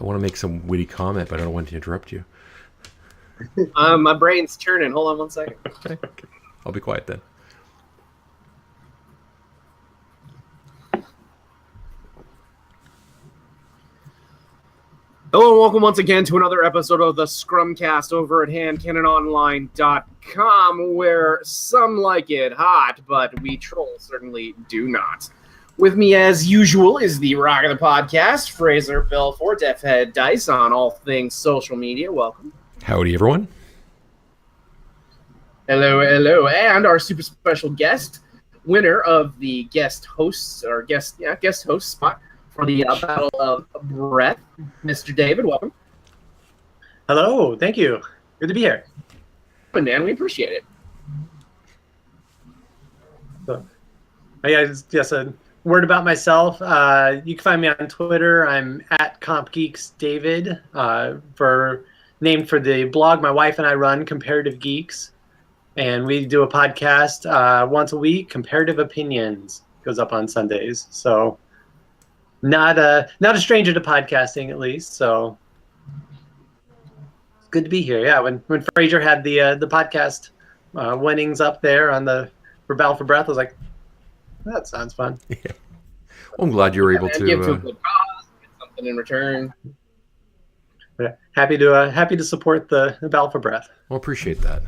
I want to make some witty comment, but I don't want to interrupt you. My brain's turning. Hold on one second. Okay. I'll be quiet then. Hello and welcome once again to another episode of the Scrumcast over at handcannononline.com, where some like it hot, but we trolls certainly do not. With me, as usual, is the rock of the podcast, Fraser Belfort, DeffHeadDice on all things social media. Welcome. Howdy, everyone. Hello, hello. And our super special guest, winner of the guest host spot for the Battle of Breath, Mr. David. Welcome. Hello, thank you. Good to be here. Man, we appreciate it. So, just a word about myself. You can find me on Twitter. I'm at CompGeeksDavid, named for the blog my wife and I run, Comparative Geeks. And we do a podcast once a week, Comparative Opinions. Goes up on Sundays. So not a stranger to podcasting, at least. So it's good to be here. Yeah, when Fraser had the podcast winnings up there for Battle for Breath, I was like, that sounds fun. Yeah. Well, I'm glad you were able to give to a good cause, get something in return. Yeah, happy to support the Battle for Breath. Well, appreciate that.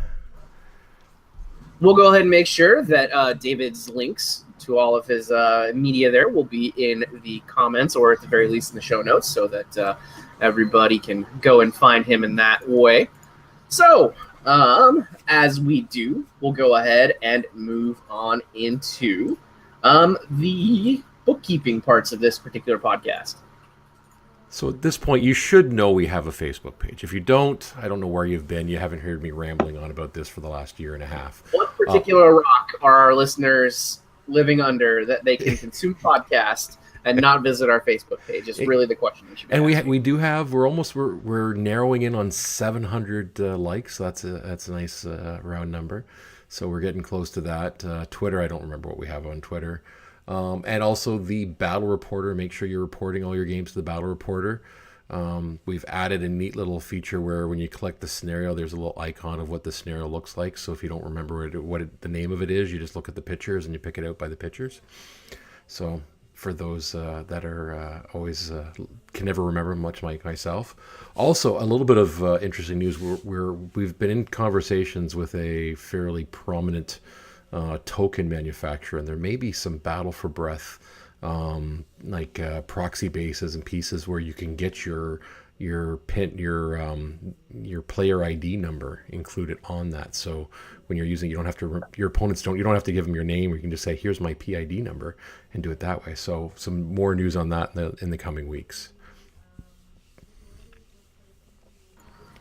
We'll go ahead and make sure that David's links to all of his media there will be in the comments, or at the very least in the show notes, so that everybody can go and find him in that way. So, as we do, we'll go ahead and move on into the bookkeeping parts of this particular podcast. So at this point, you should know we have a Facebook page. If you don't, I don't know where you've been. You haven't heard me rambling on about this for the last year and a half. What particular rock are our listeners living under that they can consume podcasts and not visit our Facebook page? Is really the question we should be asking. We do have, we're narrowing in on 700 likes. So that's a nice round number. So we're getting close to that. Twitter, I don't remember what we have on Twitter. And also the Battle Reporter. Make sure you're reporting all your games to the Battle Reporter. We've added a neat little feature where when you click the scenario, there's a little icon of what the scenario looks like. So if you don't remember the name of it is, you just look at the pictures and you pick it out by the pictures. So for those that are always can never remember, much like myself. Also, a little bit of interesting news. We've been in conversations with a fairly prominent token manufacturer, and there may be some Battle for Breath proxy bases and pieces where you can get your player ID number included on that. So when you're using, your opponents you don't have to give them your name, or you can just say, here's my PID number, and do it that way. So some more news on that in the coming weeks.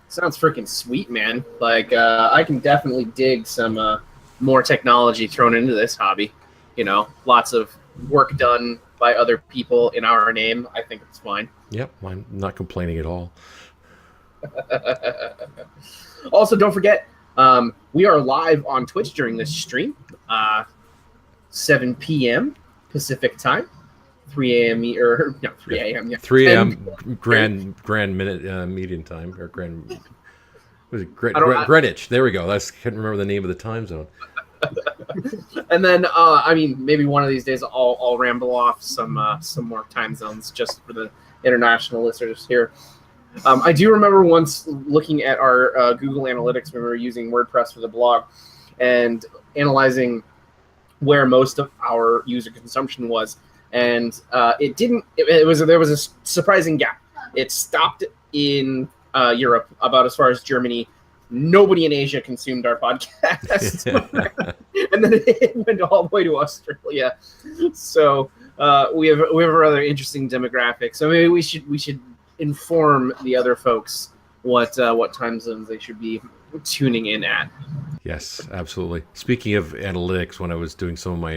Sounds freaking sweet, man. I can definitely dig some more technology thrown into this hobby. You know, lots of work done by other people in our name. I think it's fine. Yep, I'm not complaining at all. Also, don't forget, we are live on Twitch during this stream, 7 p.m. Pacific time, 3 a.m. 3 a.m. Yeah, 3 a.m. grand minute median time, or grand. Was it Greenwich? There we go. I can't remember the name of the time zone. And then, maybe one of these days I'll ramble off some more time zones just for the international listeners here. I do remember once looking at our Google Analytics when we were using WordPress for the blog and analyzing where most of our user consumption was, and there was a surprising gap. It stopped in Europe, about as far as Germany. Nobody in Asia consumed our podcast, and then it went all the way to Australia. So we have a rather interesting demographic. So maybe we should inform the other folks what time zones they should be tuning in at. Yes, absolutely. Speaking of analytics, when I was doing some of my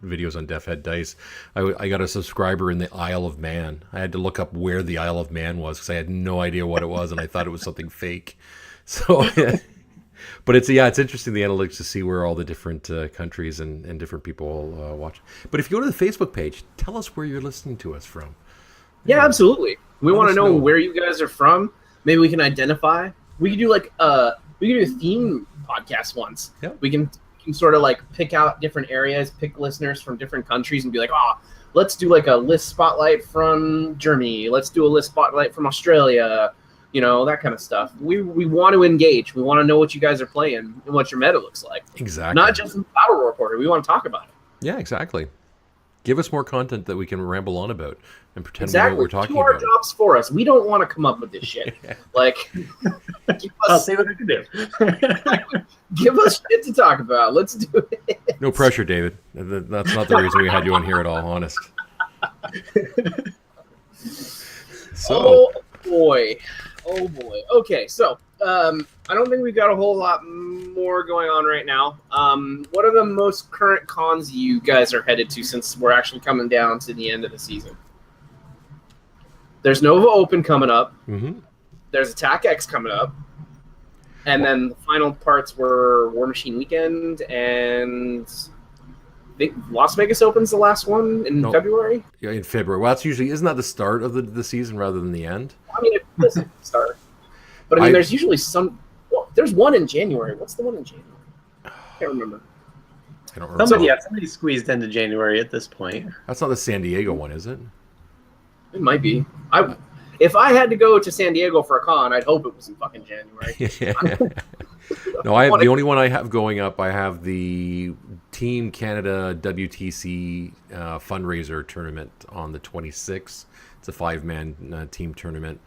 videos on DeffHeadDice, I got a subscriber in the Isle of Man. I had to look up where the Isle of Man was because I had no idea what it was, and I thought it was something fake. So, but it's interesting, the analytics, to see where all the different countries and different people watch. But if you go to the Facebook page, tell us where you're listening to us from. Yeah, absolutely. We Let want to us know know. where you guys are from. Maybe we can identify. We could do like we could do a theme podcast once. Yep. We can sort of like pick out different areas, pick listeners from different countries, and be like, let's do like a list spotlight from Germany. Let's do a list spotlight from Australia. You know, that kind of stuff. We want to engage. We want to know what you guys are playing and what your meta looks like. Exactly. Not just in Battle Reporter. We want to talk about it. Yeah, exactly. Give us more content that we can ramble on about and pretend we know Exactly. what we're talking Do our about. jobs for us. We don't want to come up with this shit. Like, I'll see what I can do. give us shit to talk about. Let's do it. No pressure, David. That's not the reason we had you on here at all, honest. So, Oh boy. Okay, so I don't think we've got a whole lot more going on right now. What are the most current cons you guys are headed to since we're actually coming down to the end of the season? There's Nova Open coming up. mhm. There's Attack X coming up. And then the final parts were War Machine Weekend and I think Las Vegas Open's the last one in No. February. Yeah, in February. Well, that's usually, isn't that the start of the season rather than the end? I mean, it doesn't start. But I mean, there's usually some. Well, there's one in January. What's the one in January? I can't remember. I don't remember. Somebody squeezed into January at this point. That's not the San Diego one, is it? It might be. If I had to go to San Diego for a con, I'd hope it was in fucking January. No, I have the only one I have going up. I have the Team Canada WTC fundraiser tournament on the 26th. It's a 5-man team tournament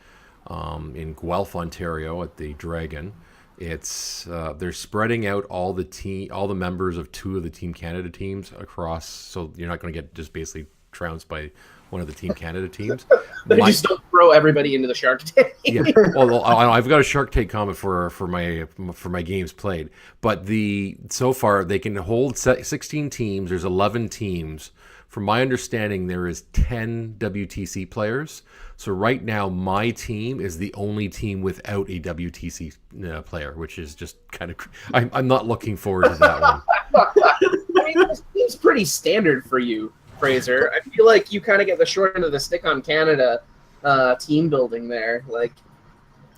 in Guelph, Ontario, at the Dragon. It's they're spreading out all the members of 2 of the Team Canada teams across, so you're not going to get just basically trounced by one of the Team Canada teams. They just don't throw everybody into the Shark Tank. Yeah, well, I've got a Shark Tank comment for my games played, but so far they can hold 16 teams. There's 11 teams. From my understanding, there is 10 WTC players. So right now, my team is the only team without a WTC player, which is just kind of. I'm not looking forward to that one. I mean, this seems pretty standard for you, Fraser. I feel like you kind of get the short end of the stick on Canada team building there. Like,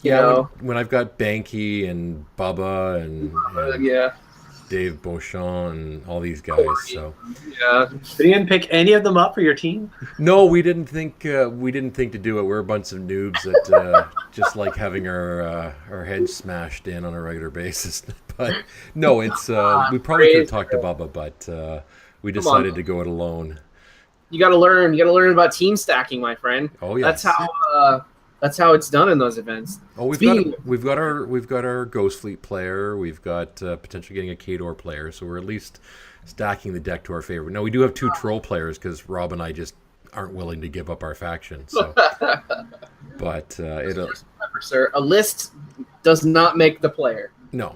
you know. When I've got Banky and Bubba and yeah. Dave Beauchamp and all these guys, so Yeah. But you didn't pick any of them up for your team? no, we didn't think to do it. We're a bunch of noobs that just like having our heads smashed in on a regular basis. But no, it's we probably could have talked to Bubba, but we decided to go it alone. You got to learn. You got to learn about team stacking, my friend. Oh yeah, That's how it's done in those events. Oh, we've got our Ghost Fleet player. We've got potentially getting a Kador player. So we're at least stacking the deck to our favor. Now we do have 2 troll players because Rob and I just aren't willing to give up our faction. So, but it'll. Sir, a list does not make the player. No.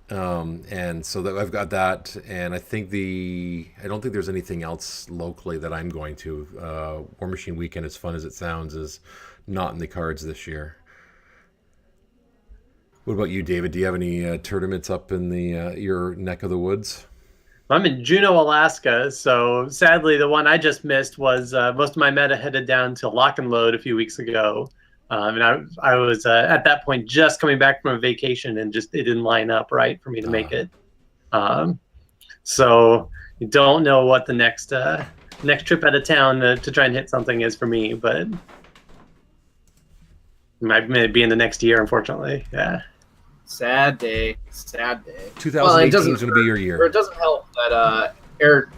And so that I've got that, and I don't think there's anything else locally that I'm going to. War Machine Weekend, as fun as it sounds, is not in the cards this year. What about you, David? Do you have any tournaments up in your neck of the woods? I'm in Juneau, Alaska, so sadly the one I just missed was most of my meta headed down to Lock and Load a few weeks ago. And I was at that point just coming back from a vacation, and it didn't line up right for me to make it. So you don't know what the next trip out of town to try and hit something is for me, but it might be in the next year, unfortunately. Yeah. Sad day. 2018 is going to be your year. It doesn't help that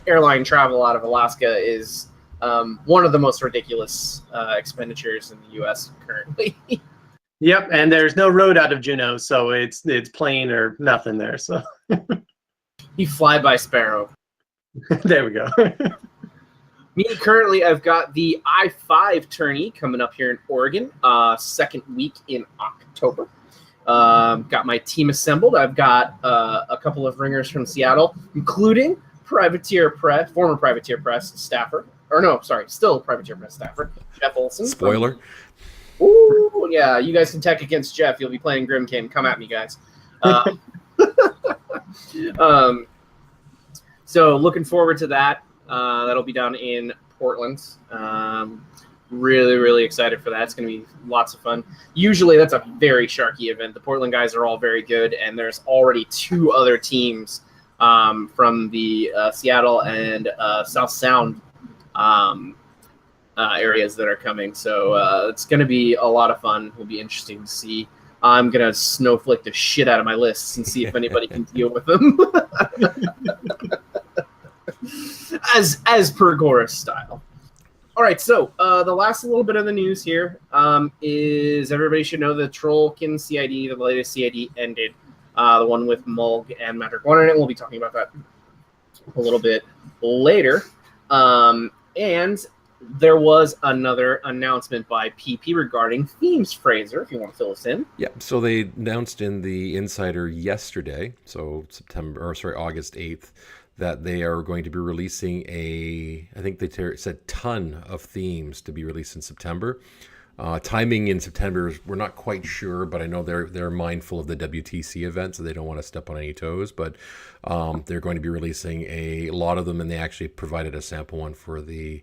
airline travel out of Alaska is one of the most ridiculous expenditures in the U.S. currently. Yep, and there's no road out of Juneau, so it's plane or nothing there. So You fly by Sparrow. there we go. Me, currently, I've got the I-5 tourney coming up here in Oregon, second week in October. Got my team assembled. I've got a couple of ringers from Seattle, including former Privateer Press staffer. Or no, sorry, still Privateer Press staffer, Jeff Olson. Spoiler. Ooh, yeah, you guys can tech against Jeff. You'll be playing Grimkin. Come at me, guys. So looking forward to that. That'll be down in Portland. Really, really excited for that. It's going to be lots of fun. Usually that's a very sharky event. The Portland guys are all very good, and there's already 2 other teams from the Seattle and South Sound areas that are coming. So it's going to be a lot of fun. It'll be interesting to see. I'm going to snowflake the shit out of my lists and see if anybody can deal with them. as per Goris style. All right, so the last little bit of the news here is everybody should know the Trollkin CID, the latest CID ended. The one with Mulg and Magic One in it. We'll be talking about that a little bit later. And there was another announcement by PP regarding themes. Fraser, if you want to fill us in. Yeah, so they announced in the Insider yesterday, so August 8th, that they are going to be releasing I think they said ton of themes to be released in September. Timing in September, we're not quite sure, but I know they're mindful of the WTC event, so they don't want to step on any toes. But they're going to be releasing a lot of them, and they actually provided a sample one for the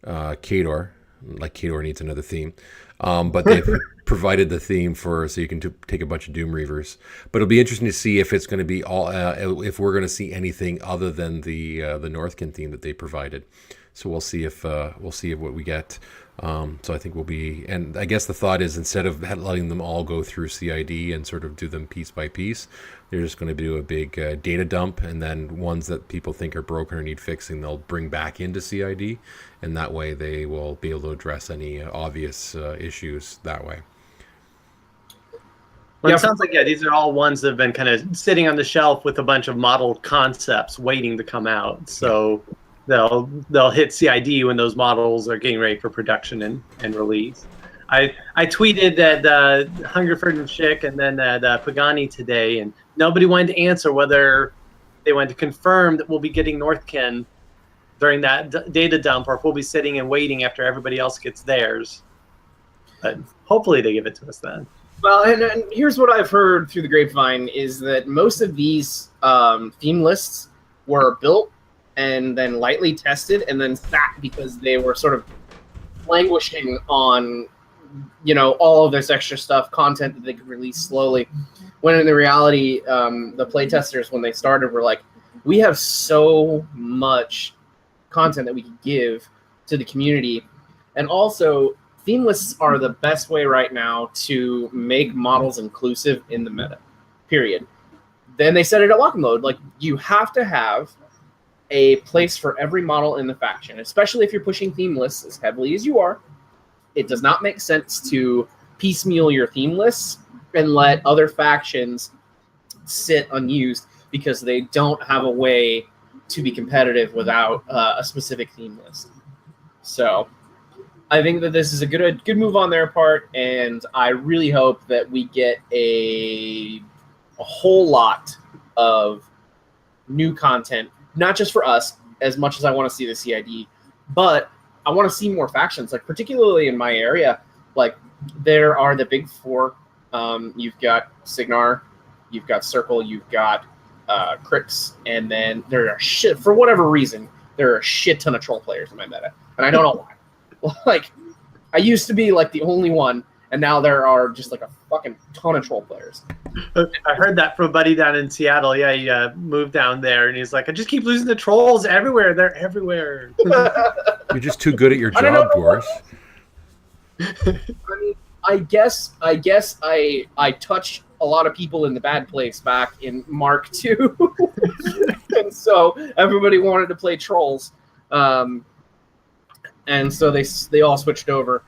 Kador. Like Kador needs another theme, but they've provided the theme so you can take a bunch of Doom Reavers. But it'll be interesting to see if it's going to be if we're going to see anything other than the Northkin theme that they provided. So we'll see if what we get. So I think we'll be, and I guess the thought is instead of letting them all go through CID and sort of do them piece by piece, they're just going to do a big data dump, and then ones that people think are broken or need fixing, they'll bring back into CID, and that way they will be able to address any obvious issues that way. Well, it sounds like, these are all ones that have been kind of sitting on the shelf with a bunch of model concepts waiting to come out. So they'll hit CID when those models are getting ready for production and release. I tweeted that Hungerford and Schick and then Pagani today, and nobody wanted to answer whether they wanted to confirm that we'll be getting Northkin during that data dump, or if we'll be sitting and waiting after everybody else gets theirs. But hopefully they give it to us then. Well, and here's what I've heard through the grapevine is that most of these theme lists were built and then lightly tested and then sat because they were sort of languishing on, all of this extra stuff, content that they could release slowly. When in the reality, the playtesters, when they started, were like, we have so much content that we could give to the community. And also, theme lists are the best way right now to make models inclusive in the meta, period. Then they said it at lock and load. Like, you have to have a place for every model in the faction, especially if you're pushing theme lists as heavily as you are. It does not make sense to piecemeal your theme lists and let other factions sit unused because they don't have a way to be competitive without a specific theme list. So I think that this is a good move on their part, and I really hope that we get a whole lot of new content, not just for us, as much as I want to see the CID, but I want to see more factions, like particularly in my area. Like, there are the big four. You've got Signar, you've got Circle, you've got Crix, and then there are for whatever reason, there are a shit ton of troll players in my meta, and I don't know why. Like, I used to be like the only one, and now there are just like a fucking ton of troll players. I heard that from a buddy down in Seattle. Yeah, he moved down there, and he's like, I just keep losing the trolls everywhere. They're everywhere. You're just too good at your job, Boris. I mean, I guess I touched a lot of people in the bad place back in Mark II, and so everybody wanted to play trolls, and so they all switched over.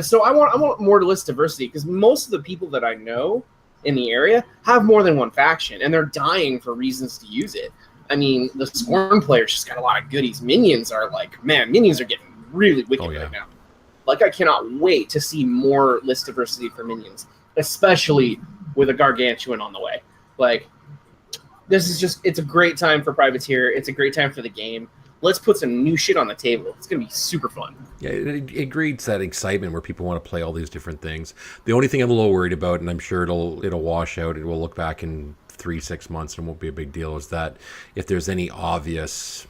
So I want more list diversity, because most of the people that I know in the area have more than one faction, and they're dying for reasons to use it. I mean, the Scorn players just got a lot of goodies. Minions are like, man, minions are getting really wicked right now. Like, I cannot wait to see more list diversity for minions, especially with a Gargantuan on the way. Like, this is just, it's a great time for Privateer. It's a great time for the game. Let's put some new shit on the table. It's going to be super fun. Yeah, it creates that excitement where people want to play all these different things. The only thing I'm a little worried about, and I'm sure it'll wash out, it will look back in 3-6 months and won't be a big deal, is that if there's any obvious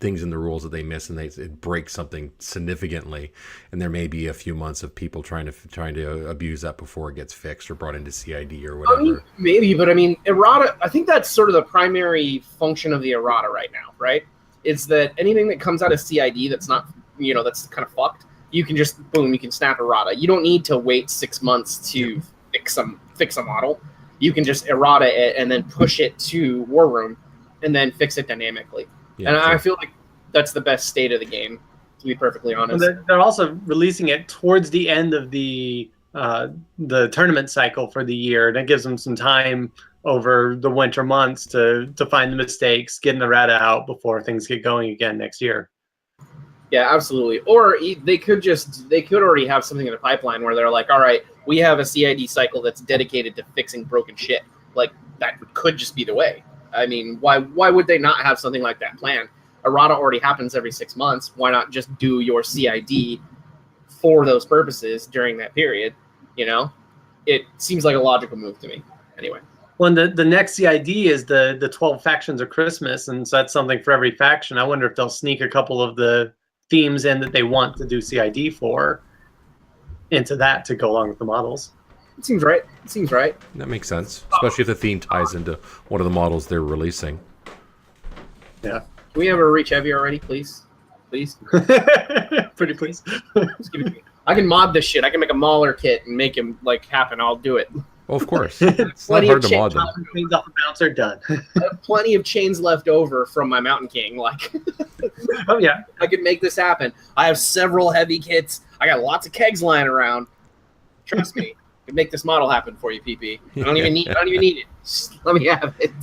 things in the rules that they miss, and it breaks something significantly, and there may be a few months of people trying to abuse that before it gets fixed or brought into CID or whatever. I mean, maybe, but I mean, errata. I think that's sort of the primary function of the errata right now, right? It's that anything that comes out of CID that's not, that's kind of fucked. You can just boom, you can snap errata. You don't need to wait 6 months to fix a model. You can just errata it and then push it to War Room, and then fix it dynamically. Yeah, and I feel like that's the best state of the game, to be perfectly honest. They're also releasing it towards the end of the tournament cycle for the year, and it gives them some time over the winter months to find the mistakes, getting the errata out before things get going again next year. Yeah, absolutely. Or they could already have something in the pipeline where they're like, all right, we have a CID cycle that's dedicated to fixing broken shit. Like, that could just be the way. I mean, why would they not have something like that planned? Errata already happens every 6 months. Why not just do your CID for those purposes during that period? It seems like a logical move to me. Anyway. Well, the next CID is the 12 factions of Christmas, and so that's something for every faction. I wonder if they'll sneak a couple of the themes in that they want to do CID for into that to go along with the models. It seems right. That makes sense, especially if the theme ties into one of the models they're releasing. Yeah. Can we have a reach heavy already, please? Please? Pretty please. Just give it to me. I can mod this shit. I can make a Mauler kit and make him happen. I'll do it. Well, of course. It's not hard to mod them. Things off the bounce are done. I have plenty of chains left over from my Mountain King. Oh yeah, I could make this happen. I have several heavy kits. I got lots of kegs lying around. Trust me, I can make this model happen for you, PP. I don't even need it. Just let me have it.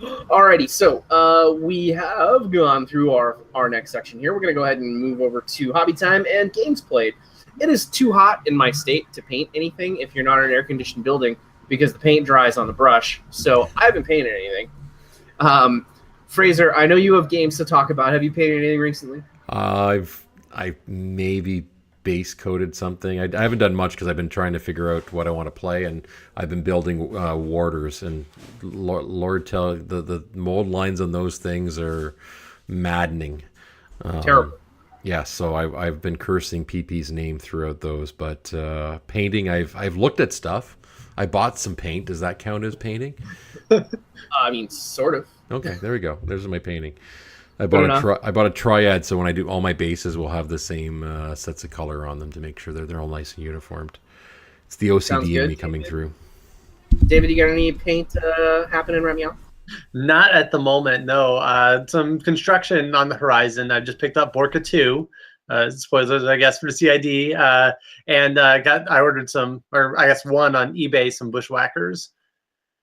Alrighty, so we have gone through our next section here. We're gonna go ahead and move over to hobby time and games played. It is too hot in my state to paint anything if you're not in an air-conditioned building because the paint dries on the brush. So I haven't painted anything. Fraser, I know you have games to talk about. Have you painted anything recently? I maybe base coated something. I haven't done much because I've been trying to figure out what I want to play, and I've been building warders. And Lord tell the mold lines on those things are maddening. Terrible. Yeah, so I've been cursing PP's name throughout those, but painting, I've looked at stuff. I bought some paint. Does that count as painting? I mean, sort of. Okay, there we go. There's my painting. I bought a triad, so when I do all my bases, we'll have the same sets of color on them to make sure they're all nice and uniformed. It's the OCD in me coming through. David, you got any paint happening right now? Not at the moment, no. Some construction on the horizon. I just picked up Borka 2, spoilers, I guess, for the CID, and I ordered some, or I guess one on eBay, some bushwhackers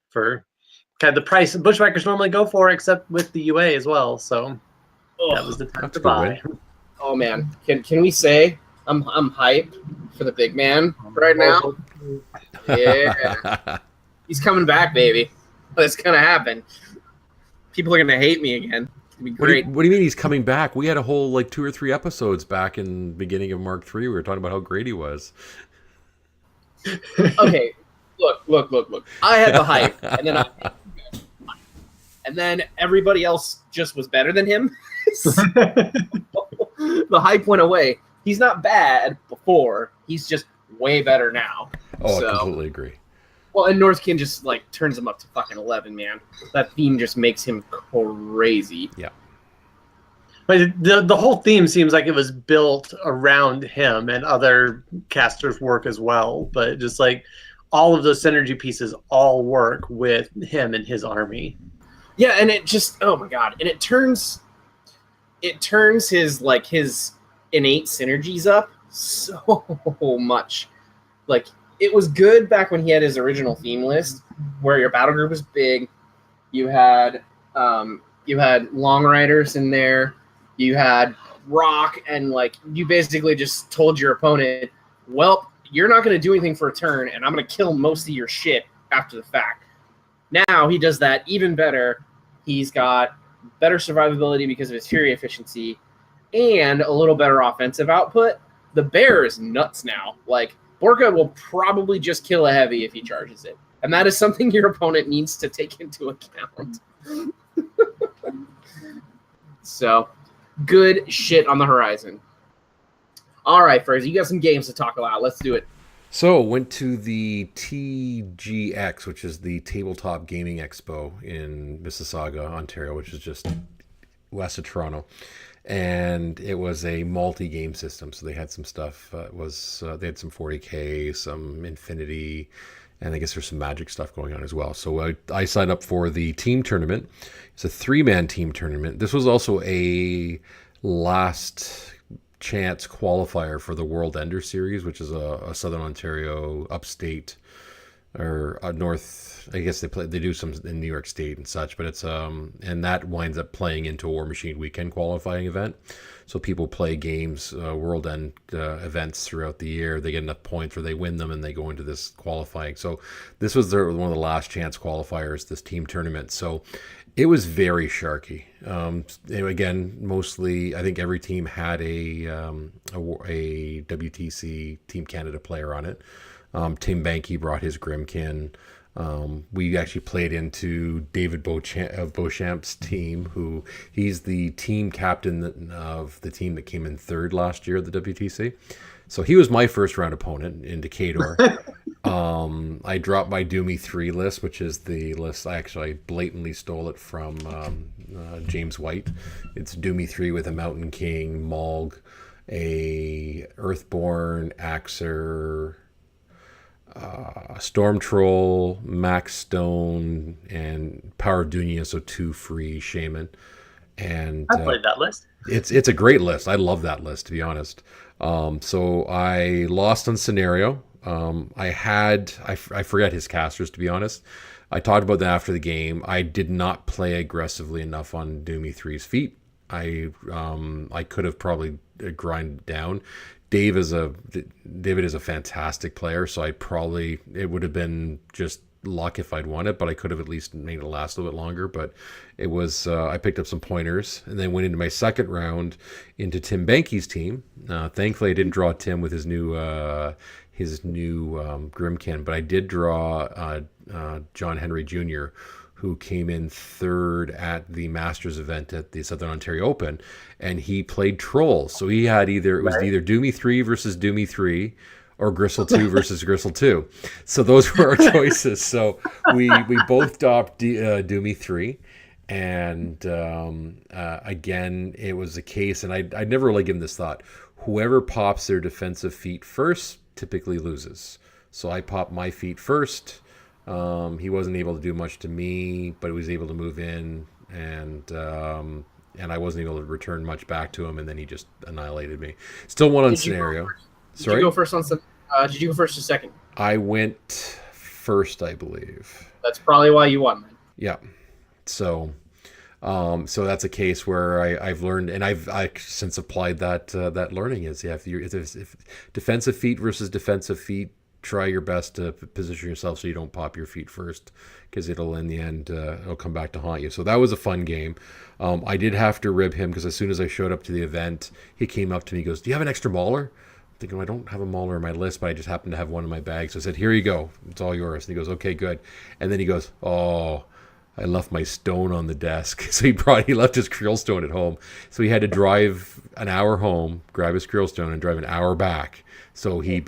for kind of the price bushwhackers normally go for, except with the UA as well. So that was the time to buy. Oh man, can we say I'm hyped for the big man right now? Yeah, he's coming back, baby. It's gonna happen. People are gonna hate me again. It'll be great. What do you mean he's coming back? We had a whole 2 or 3 episodes back in the beginning of Mark III. We were talking about how great he was. Okay, look. I had the hype, and then everybody else just was better than him. The hype went away. He's not bad before. He's just way better now. Oh, I completely agree. Well, and Northkin just turns him up to fucking 11, man. That theme just makes him crazy. Yeah. But the whole theme seems like it was built around him, and other casters work as well. But just all of those synergy pieces all work with him and his army. Yeah, and it just, oh my god, and it turns his his innate synergies up so much. It was good back when he had his original theme list, where your battle group was big. You had long riders in there. You had rock, and you basically just told your opponent, "Well, you're not going to do anything for a turn, and I'm going to kill most of your shit after the fact." Now he does that even better. He's got better survivability because of his fury efficiency, and a little better offensive output. The bear is nuts now. Borka will probably just kill a heavy if he charges it. And that is something your opponent needs to take into account. So, good shit on the horizon. All right, Fraser, you got some games to talk about. Let's do it. So went to the TGX, which is the Tabletop Gaming Expo in Mississauga, Ontario, which is just west of Toronto. And it was a multi-game system, so they had some stuff. They had some 40K, some Infinity, and I guess there's some Magic stuff going on as well. So I signed up for the team tournament. It's a 3-man team tournament. This was also a last chance qualifier for the World Ender Series, which is a Southern Ontario, upstate, or north. I guess they do some in New York State and such, but it's and that winds up playing into a War Machine weekend qualifying event. So people play games, World End events throughout the year. They get enough points where they win them and they go into this qualifying. So this was one of the last chance qualifiers, this team tournament. So it was very sharky. Again, mostly, I think every team had a WTC Team Canada player on it. Tim Banky brought his Grimkin. We actually played into David Beauchamp's team, he's the team captain of the team that came in third last year at the WTC. So he was my first round opponent in Decatur. I dropped my Doomy 3 list, which is the list I blatantly stole it from James White. It's Doomy 3 with a Mountain King, Mulg, a Earthborn, Axer, Storm Troll, Max Stone, and Power of Dunya, so 2 free Shaman. And I played that list. It's a great list. I love that list, to be honest. So I lost on Scenario. I forget his casters, to be honest. I talked about that after the game. I did not play aggressively enough on Doomy 3's feet. I could have probably grinded down. David is a fantastic player, so it would have been just luck if I'd won it, but I could have at least made it last a little bit longer. But it was I picked up some pointers and then went into my second round into Tim Banky's team. Thankfully, I didn't draw Tim with his new Grimkin, but I did draw John Henry Jr., who came in third at the Masters event at the Southern Ontario Open, and he played Trolls. So he had either Doomy 3 versus Doomy 3 or Gristle 2 versus Gristle 2. So those were our choices. So we both adopted Doomy 3. And again, it was a case, and I'd never really given this thought. Whoever pops their defensive feat first typically loses. So I popped my feet first. He wasn't able to do much to me, but he was able to move in, and I wasn't able to return much back to him, and then he just annihilated me. Still won on Scenario. Did you go first on some? Did you go first or second? I went first, I believe. That's probably why you won, then. Yeah. So that's a case where I've learned, and I've since applied that learning is if defensive feet versus defensive feet. Try your best to position yourself so you don't pop your feet first, because it'll in the end it'll come back to haunt you. So that was a fun game. I did have to rib him because as soon as I showed up to the event, he came up to me and goes, "Do you have an extra mauler?" I'm thinking, I don't have a mauler in my list, but I just happen to have one in my bag. So I said, "Here you go. It's all yours." And he goes, "Okay, good." And then he goes, "Oh, I left my stone on the desk." So he left his Creel stone at home. So he had to drive an hour home, grab his Creel stone, and drive an hour back. So he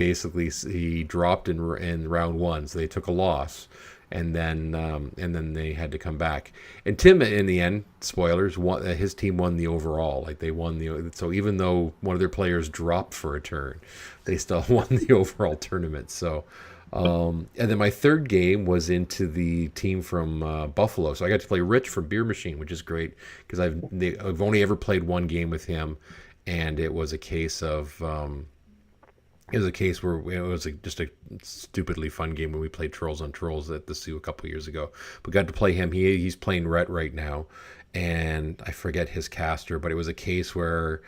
dropped in round one. So they took a loss, and then they had to come back. And Tim, in the end, spoilers, his team won the overall. Like they won so even though one of their players dropped for a turn, they still won the overall tournament. So. And then my third game was into the team from Buffalo, so I got to play Rich from Beer Machine, which is great because I've only ever played one game with him, and it was a case of where it was just a stupidly fun game when we played Trolls on Trolls at the Sioux a couple years ago. But got to play him. He's playing Rhett right now, and I forget his caster, but it was a case where.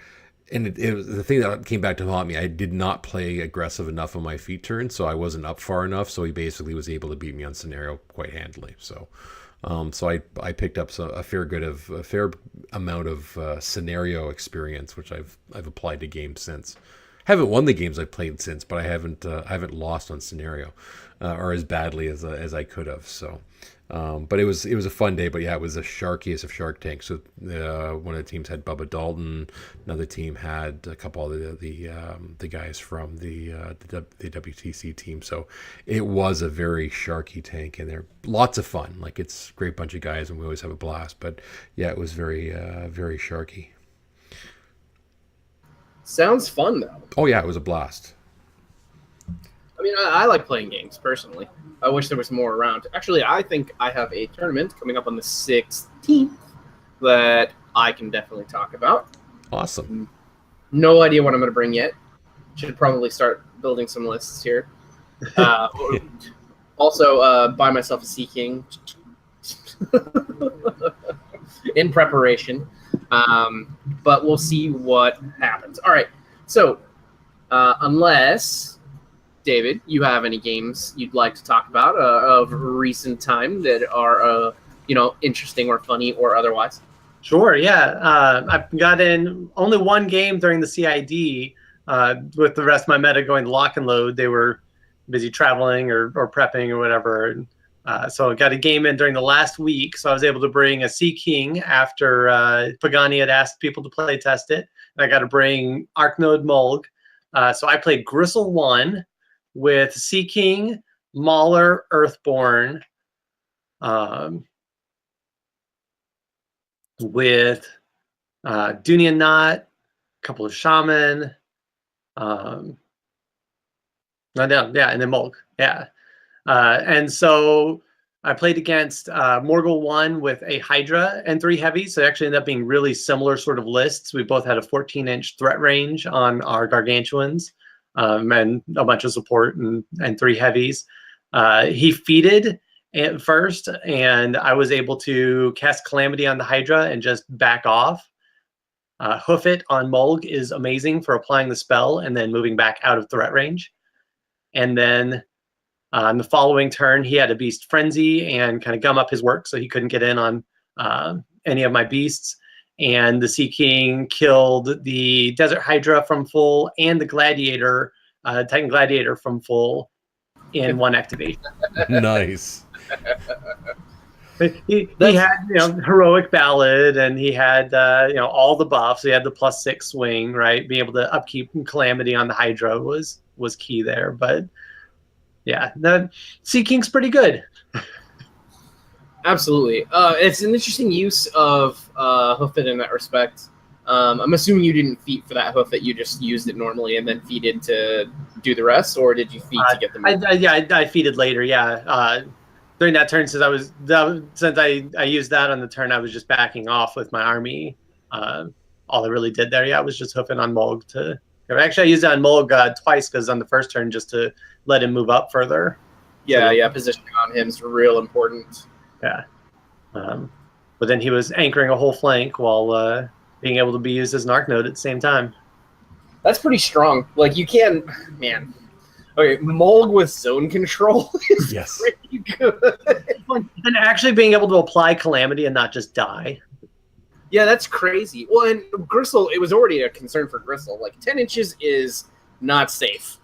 And it was the thing that came back to haunt me. I did not play aggressive enough on my feet turn, so I wasn't up far enough. So he basically was able to beat me on Scenario quite handily. So, I picked up a fair amount of Scenario experience, which I've applied to games since. Haven't won the games I've played since, but I haven't lost on Scenario or as badly as I could have. So, But it was a fun day. But yeah, it was the sharkiest of Shark Tanks. So one of the teams had Bubba Dalton. Another team had a couple of the guys from the WTC team. So it was a very sharky tank, and they're lots of fun. Like, it's a great bunch of guys, and we always have a blast. But yeah, it was very very sharky. Sounds fun though. Oh yeah, it was a blast. I mean, I like playing games personally. I wish there was more around. Actually, I think I have a tournament coming up on the 16th that I can definitely talk about. Awesome. No idea what I'm going to bring yet. Should probably start building some lists here. Also, buy myself a Sea King in preparation. But we'll see what happens. All right. So, unless, David, you have any games you'd like to talk about of recent time that are, interesting or funny or otherwise? Sure, yeah. I've got in only one game during the CID. With the rest of my meta going to lock and load, they were busy traveling or prepping or whatever. So I got a game in during the last week, so I was able to bring a Sea King after Pagani had asked people to play test it. And I got to bring Arknode Mulg. So I played Gristle 1 with Sea King, Mauler, Earthborn, with Dunian Knot, a couple of Shaman, and then Mulg, yeah. And so I played against Morgul 1 with a Hydra and 3 heavies. So it actually ended up being really similar sort of lists. We both had a 14-inch threat range on our Gargantuans, and a bunch of support and 3 heavies. He feeded at first, and I was able to cast Calamity on the Hydra and just back off. Hoof It on Mulg is amazing for applying the spell and then moving back out of threat range. And then on the following turn, he had a Beast Frenzy and kind of gum up his work, so he couldn't get in on any of my beasts. And the Sea King killed the Desert Hydra from full and the Gladiator, Titan Gladiator from full in one activation. Nice. He had Heroic Ballad, and he had all the buffs. He had the +6 swing, right? Being able to upkeep Calamity on the Hydra was key there. But yeah, the Sea King's pretty good. Absolutely. It's an interesting use of Hoof It in that respect. I'm assuming you didn't feed for that Hoof It, you just used it normally and then feeded to do the rest, or did you feed to get them? I feeded later, yeah. During that turn, since I used that on the turn, I was just backing off with my army. All I really did there, was just hoofing on Mulg to. Actually, I used it on Mulg twice, because on the first turn, just to let him move up further. Yeah, positioning on him is real important. Yeah. But then he was anchoring a whole flank while being able to be used as an Arc Node at the same time. That's pretty strong. Like, you can, man. Okay, Mulg with zone control is pretty good. And actually being able to apply Calamity and not just die. Yeah, that's crazy. Well, and Gristle, it was already a concern for Gristle. Like, 10 inches is not safe.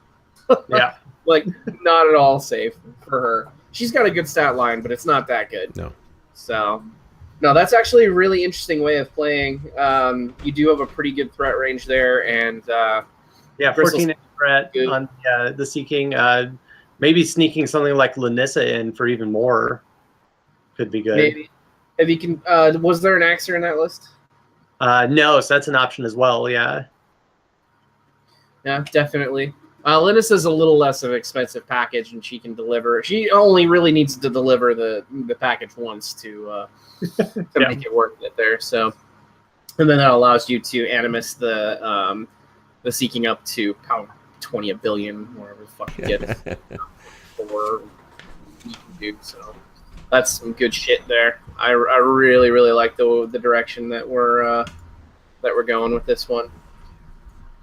Yeah. Like, not at all safe for her. She's got a good stat line, but it's not that good. No. So, no, that's actually a really interesting way of playing. You do have a pretty good threat range there, and 14 threat on the Sea King. Maybe sneaking something like Lanissa in for even more could be good. Maybe. If you can, was there an Axer in that list? No, so that's an option as well. Yeah. Yeah, definitely. Linus a little less of an expensive package, and she can deliver. She only really needs to deliver the package once to make it worth it there. So, and then that allows you to animus the seeking up to power 20 a billion, whatever the fuck you get for dude. So that's some good shit there. I really like the direction that we're going with this one.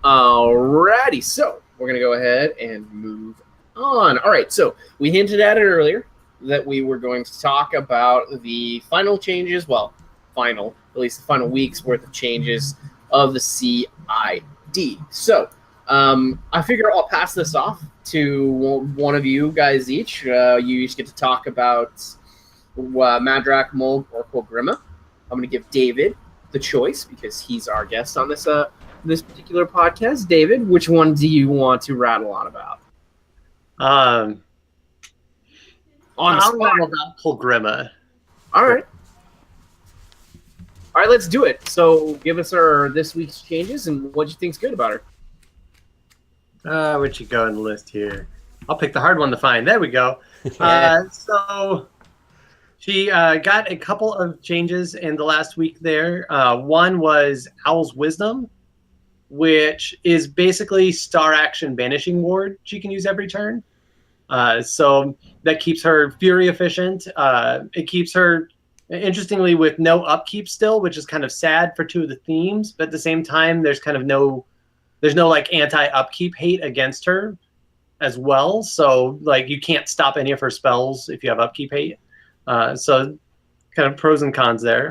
Alrighty, so we're going to go ahead and move on. All right, so we hinted at it earlier that we were going to talk about the final changes, at least the final week's worth of changes of the CID. So I figure I'll pass this off to one of you guys each. You each get to talk about Madrak, Mulg, or Colgrima. I'm going to give David the choice because he's our guest on this particular podcast. David, which one do you want to rattle on about? I'll rattle about Colgrima. All right. All right, let's do it. So give us our this week's changes and what you think's good about her. Where'd you go in the list here? I'll pick the hard one to find. There we go. So she got a couple of changes in the last week there. One was Owl's Wisdom, which is basically star action banishing ward she can use every turn. So that keeps her fury efficient. It keeps her, interestingly, with no upkeep still, which is kind of sad for two of the themes. But at the same time, there's no like anti-upkeep hate against her as well. So like you can't stop any of her spells if you have upkeep hate. So kind of pros and cons there.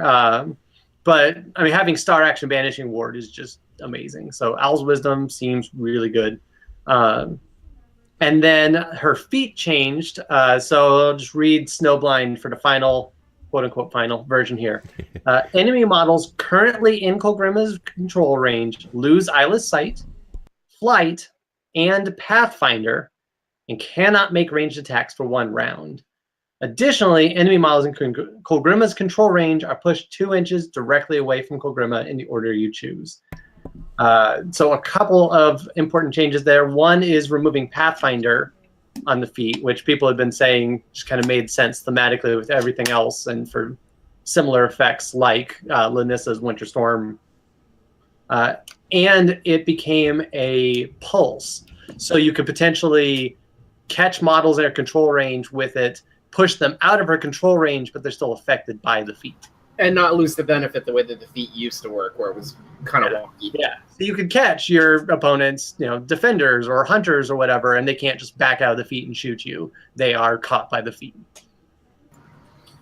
But I mean, having star action banishing ward is just amazing. So Owl's Wisdom seems really good. And then her feat changed. So I'll just read Snowblind for the final, quote-unquote, final version here. Enemy models currently in Colgrima's control range lose Eyeless Sight, Flight, and Pathfinder, and cannot make ranged attacks for 1 round. Additionally, enemy models in Colgrima's control range are pushed 2 inches directly away from Colgrima in the order you choose. So a couple of important changes there. One is removing Pathfinder on the feat, which people have been saying just kind of made sense thematically with everything else and for similar effects like Lanissa's Winter Storm. And it became a pulse. So you could potentially catch models in her control range with it, push them out of her control range, but they're still affected by the feat. And not lose the benefit the way that the feat used to work, where it was kind of wonky. Yeah. So you could catch your opponent's, defenders or hunters or whatever, and they can't just back out of the feat and shoot you. They are caught by the feat.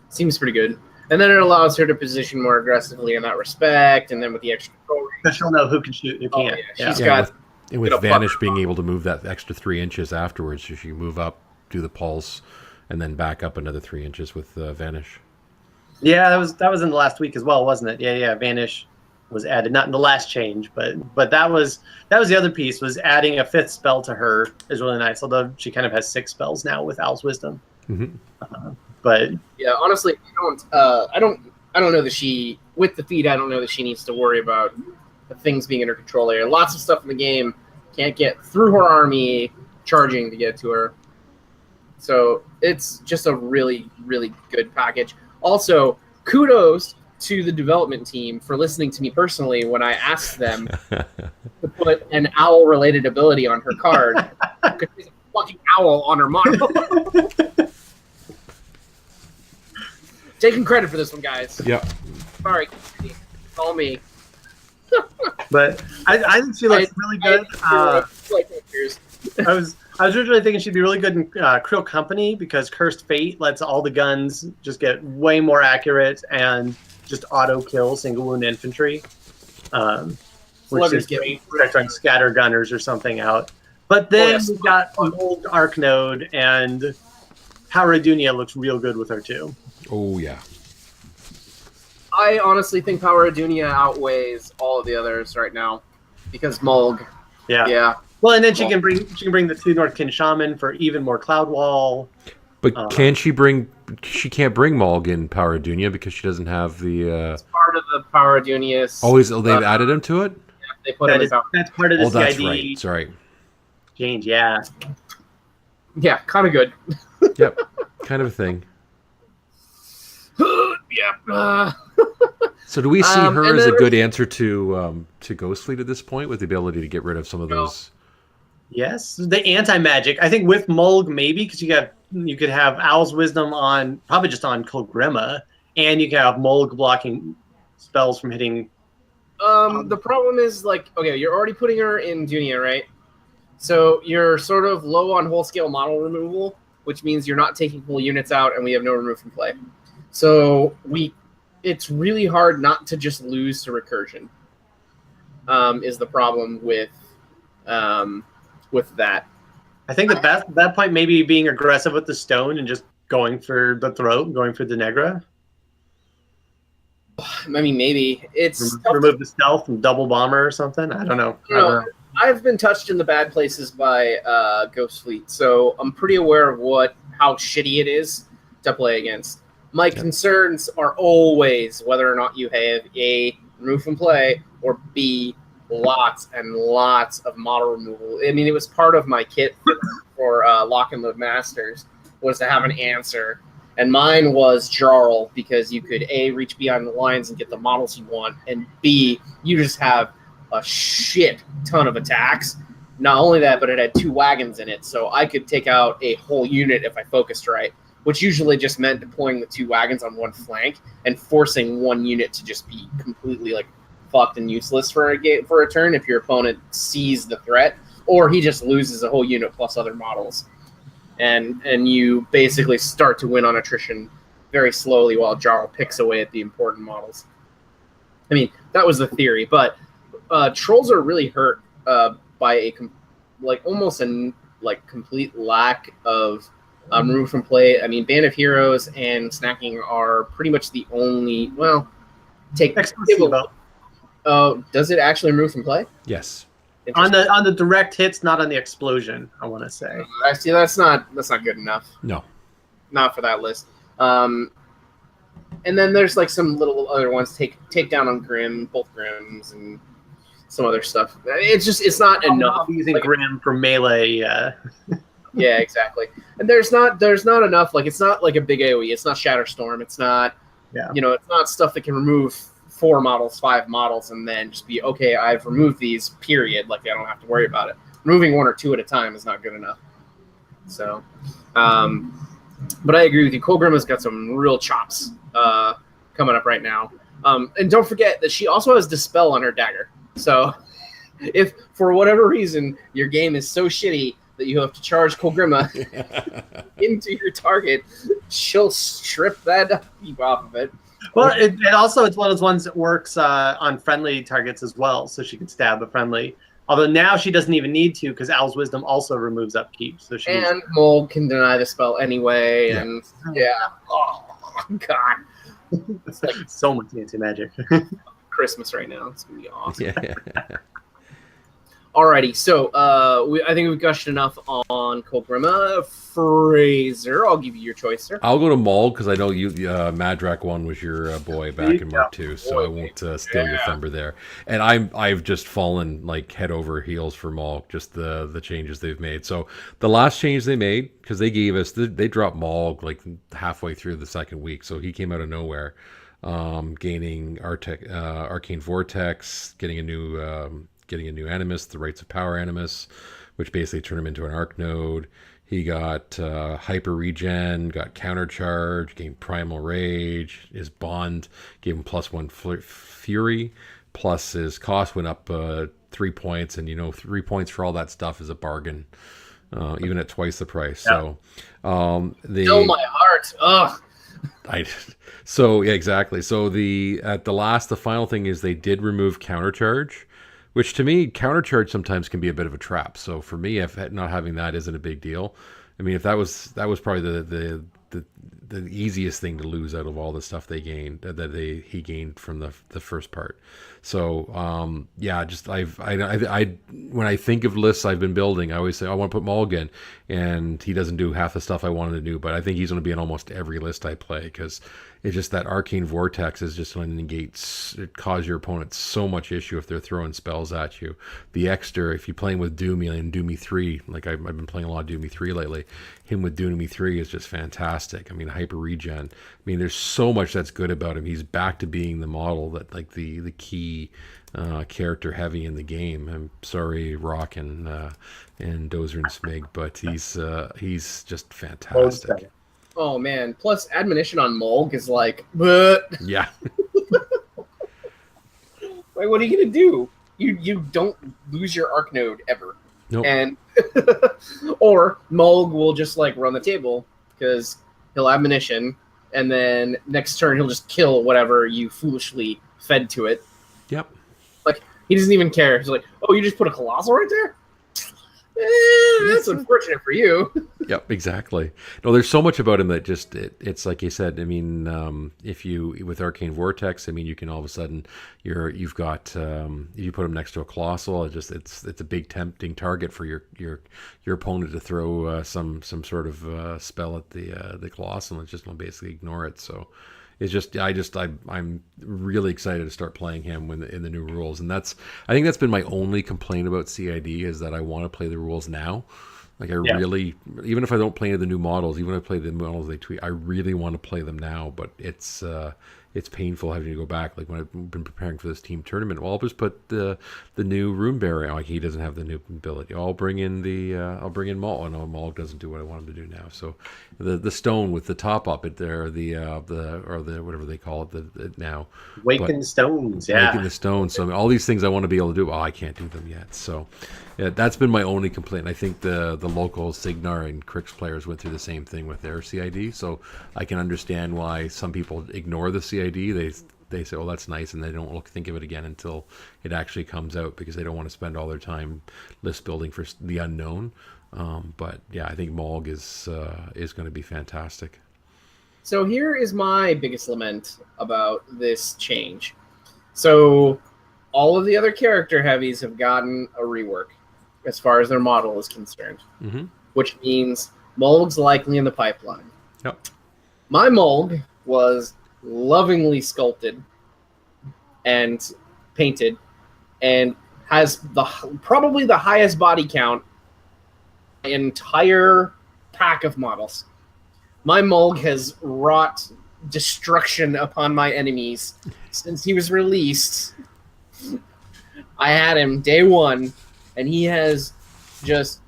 Seems pretty good. And then it allows her to position more aggressively in that respect, and then with the extra control range. Because she'll know who can shoot and who can't. She's got... With Vanish being able to move that extra 3 inches afterwards, so she can move up, do the pulse, and then back up another 3 inches with Vanish. Yeah, that was in the last week as well, wasn't it? Yeah. Vanish was added, not in the last change, but that was the other piece. Was adding a 5th spell to her is really nice. Although she kind of has 6 spells now with Owl's Wisdom. Mm-hmm. But yeah, honestly, I don't know that she with the feat. I don't know that she needs to worry about the things being in her control area. Lots of stuff in the game can't get through her army charging to get to her. So it's just a really, really good package. Also, kudos to the development team for listening to me personally when I asked them to put an owl-related ability on her card because there's a fucking owl on her model. Taking credit for this one, guys. Yep. Sorry, call me. But I think she looks really good. I was originally thinking she'd be really good in Krill Company because Cursed Fate lets all the guns just get way more accurate and just auto kill single wound infantry. Which is great for trying scatter gunners or something out. But then we've got old Arc Node, and Power Adunia looks real good with her too. Oh yeah. I honestly think Power Adunia outweighs all of the others right now because Mulg. Yeah. Well, and then she can bring the 2 Northkin Shaman for even more Cloud Wall. But can she bring? She can't bring Mulg in Power Adunia because she doesn't have the. It's part of the Power Adunia. They've added him to it. Yeah, they put him. That's part of the CID. That's right. Sorry. Change, yeah. Yeah, kind of good. Yep, kind of a thing. Yep. So do we see her as a good answer to Ghostfleet at this point with the ability to get rid of some of those? Yes, the anti-magic. I think with Mulg maybe because you could have Owl's Wisdom on probably just on Colgrima, and you can have Mulg blocking spells from hitting. The problem is you're already putting her in Dunia, right? So you're sort of low on whole scale model removal, which means you're not taking full units out, and we have no remove from play. So it's really hard not to just lose to recursion. Is the problem with that? I think that point maybe being aggressive with the stone and just going for the throat, going for the Negra. I mean, maybe it's Remove the stealth and double bomber or something. I don't know. I've been touched in the bad places by Ghost Fleet, so I'm pretty aware of how shitty it is to play against. My concerns are always whether or not you have A, remove from play, or B, lots and lots of model removal. I mean, it was part of my kit for Lock and Load Masters was to have an answer. And mine was Jarl, because you could A, reach beyond the lines and get the models you want, and B, you just have a shit ton of attacks. Not only that, but it had 2 wagons in it, so I could take out a whole unit if I focused right, which usually just meant deploying the 2 wagons on one flank and forcing one unit to just be completely like fucked and useless for a turn if your opponent sees the threat, or he just loses a whole unit plus other models. And you basically start to win on attrition very slowly while Jarl picks away at the important models. I mean, that was the theory, but trolls are really hurt by almost a complete lack of remove from play. I mean, Band of Heroes and Snacking are pretty much the only. Well, take. Does it actually remove from play? Yes. On the direct hits, not on the explosion. I want to say. I see. That's not good enough. No. Not for that list. And then there's like some little other ones. Take down on Grim, both Grims, and some other stuff. It's not enough. Using Grim for melee. Yeah, exactly. And there's not enough. Like, it's not like a big AoE. It's not Shatterstorm. It's not. Yeah. It's not stuff that can remove 4 models, 5 models, and then just be okay. I've removed these. Period. Like, I don't have to worry about it. Removing 1 or 2 at a time is not good enough. So, but I agree with you. Kolgrima's got some real chops coming up right now. And don't forget that she also has Dispel on her dagger. So, if for whatever reason your game is so shitty that you have to charge Kolgrima into your target, she'll strip that heap off of it. Well, it's one of those ones that works on friendly targets as well, so she can stab a friendly. Although now she doesn't even need to, because Owl's Wisdom also removes upkeep. So Mold can deny the spell anyway, and oh god, it's like so much anti-magic. Christmas right now. It's gonna be awesome. Yeah. Alrighty, so I think we've gushed enough on Kolgrima. Fraser, I'll give you your choice, sir. I'll go to Maul because I know you. Madrak 1 was your boy back in Mark 2, so I won't steal your thunder there. And I've just fallen like head over heels for Maul, just the changes they've made. So the last change they made, because they gave us they dropped Maul like halfway through the second week, so he came out of nowhere, gaining Arcane Vortex, getting a new Animus, the Rites of Power Animus, which basically turned him into an Arc Node. He got Hyper Regen, got Countercharge, gained Primal Rage. His Bond gave him +1 Fury, plus his cost went up 3 points, and 3 points for all that stuff is a bargain, even at twice the price. Yeah. So, Fill my heart. Ugh. So yeah, exactly. So the final thing is they did remove Countercharge, which to me, Countercharge sometimes can be a bit of a trap. So for me, if not having that isn't a big deal. I mean, if that was probably the easiest thing to lose out of all the stuff they gained he gained from the first part. So just I when I think of lists I've been building, I always say I want to put Maul again, and he doesn't do half the stuff I wanted to do. But I think he's going to be in almost every list I play, because it's just that Arcane Vortex is just going to negate, it cause your opponent so much issue if they're throwing spells at you. The extra, if you're playing with Doomy and Doomy 3, like I've been playing a lot of Doomy 3 lately, him with Doomy 3 is just fantastic. I mean, Hyper Regen. I mean, there's so much that's good about him. He's back to being the model that, like, the key character heavy in the game. I'm sorry, Rock and Dozer and Smig, but he's just fantastic. Oh man! Plus, admonition on Mulg is like, but yeah. Like, what are you gonna do? You don't lose your Arc Node ever. Nope. And or Mulg will just like run the table because he'll admonition, and then next turn he'll just kill whatever you foolishly fed to it. Yep. Like, he doesn't even care. He's like, oh, you just put a Colossal right there? That's unfortunate for you. Yep, exactly. No, there's so much about him that just it's like you said. I mean, if you with Arcane Vortex, I mean, you can all of a sudden you've got if you put him next to a Colossal, it's a big tempting target for your opponent to throw some sort of spell at the Colossal and just basically ignore it. So it's just I'm really excited to start playing him in the new rules, and I think that's been my only complaint about CID is that I want to play the rules now. Like really, even if I don't play any of the new models, even if I play the models they tweet, I really want to play them now. But it's painful having to go back. Like when I've been preparing for this team tournament, well, I'll just put the new Rune Bearer. Like he doesn't have the new ability. I'll bring in Maul. Oh, no, Maul doesn't do what I want him to do now. So the stone with the top up it there, the whatever they call it now. Waken stones, yeah. Waken the stones. So all these things I want to be able to do. Oh, I can't do them yet. So yeah, that's been my only complaint. I think the local Signar and Crix players went through the same thing with their CID. So I can understand why some people ignore the CID. They say, "Oh, that's nice," and they don't think of it again until it actually comes out because they don't want to spend all their time list building for the unknown. But yeah, I think Morg is going to be fantastic. So here is my biggest lament about this change. So all of the other character heavies have gotten a rework as far as their model is concerned, which means Mulg's likely in the pipeline. Yep. My Mulg was lovingly sculpted and painted and has probably the highest body count entire pack of models. My Mulg has wrought destruction upon my enemies since he was released. I had him day one, and he has just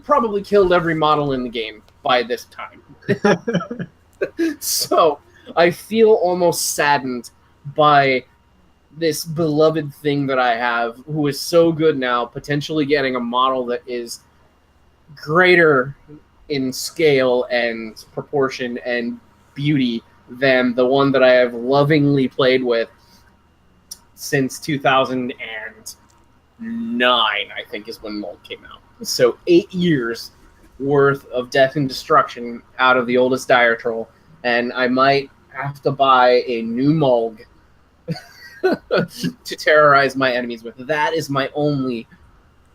probably killed every model in the game by this time. So I feel almost saddened by this beloved thing that I have, who is so good now, potentially getting a model that is greater in scale and proportion and beauty than the one that I have lovingly played with since 2009, I think is when Mold came out. So 8 years worth of death and destruction out of the oldest Dire Troll, and I might have to buy a new Mulg to terrorize my enemies with. That is my only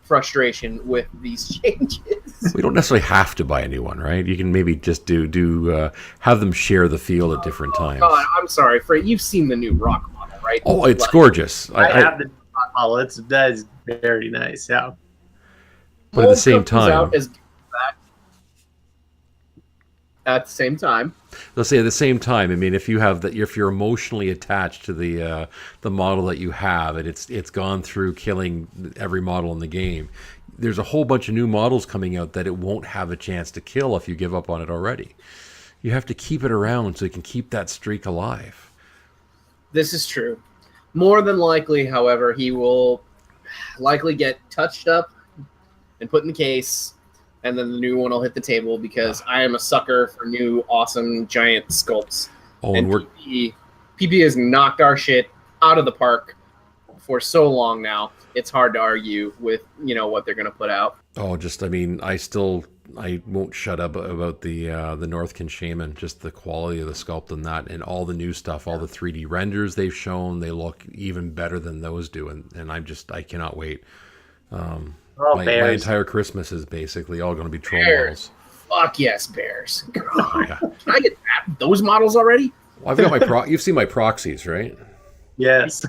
frustration with these changes. We don't necessarily have to buy a new one, right? You can maybe just do have them share the field at different times. God, I'm sorry, Fred. You've seen the new Rock model, right? Oh, it's gorgeous. I have the Rock model. That is very nice, yeah. But at the same time, at the same time, let's say at the same time, I mean, if you're emotionally attached to the model that you have, and it's gone through killing every model in the game, there's a whole bunch of new models coming out that it won't have a chance to kill if you give up on it already. You have to keep it around so you can keep that streak alive. This is true. More than likely, however, he will likely get touched up and put in the case, and then the new one will hit the table because I am a sucker for new awesome giant sculpts. Oh, and PP has knocked our shit out of the park for so long now. It's hard to argue with what they're going to put out. Oh, I won't shut up about the Northkin Shaman. Just the quality of the sculpt and that, and all the new stuff, all the 3D renders they've shown, they look even better than those do, and I cannot wait. My entire Christmas is basically all going to be troll models. Fuck yes, bears. Oh, yeah. Can I get those models already? Well, I've got you've seen my proxies, right? Yes.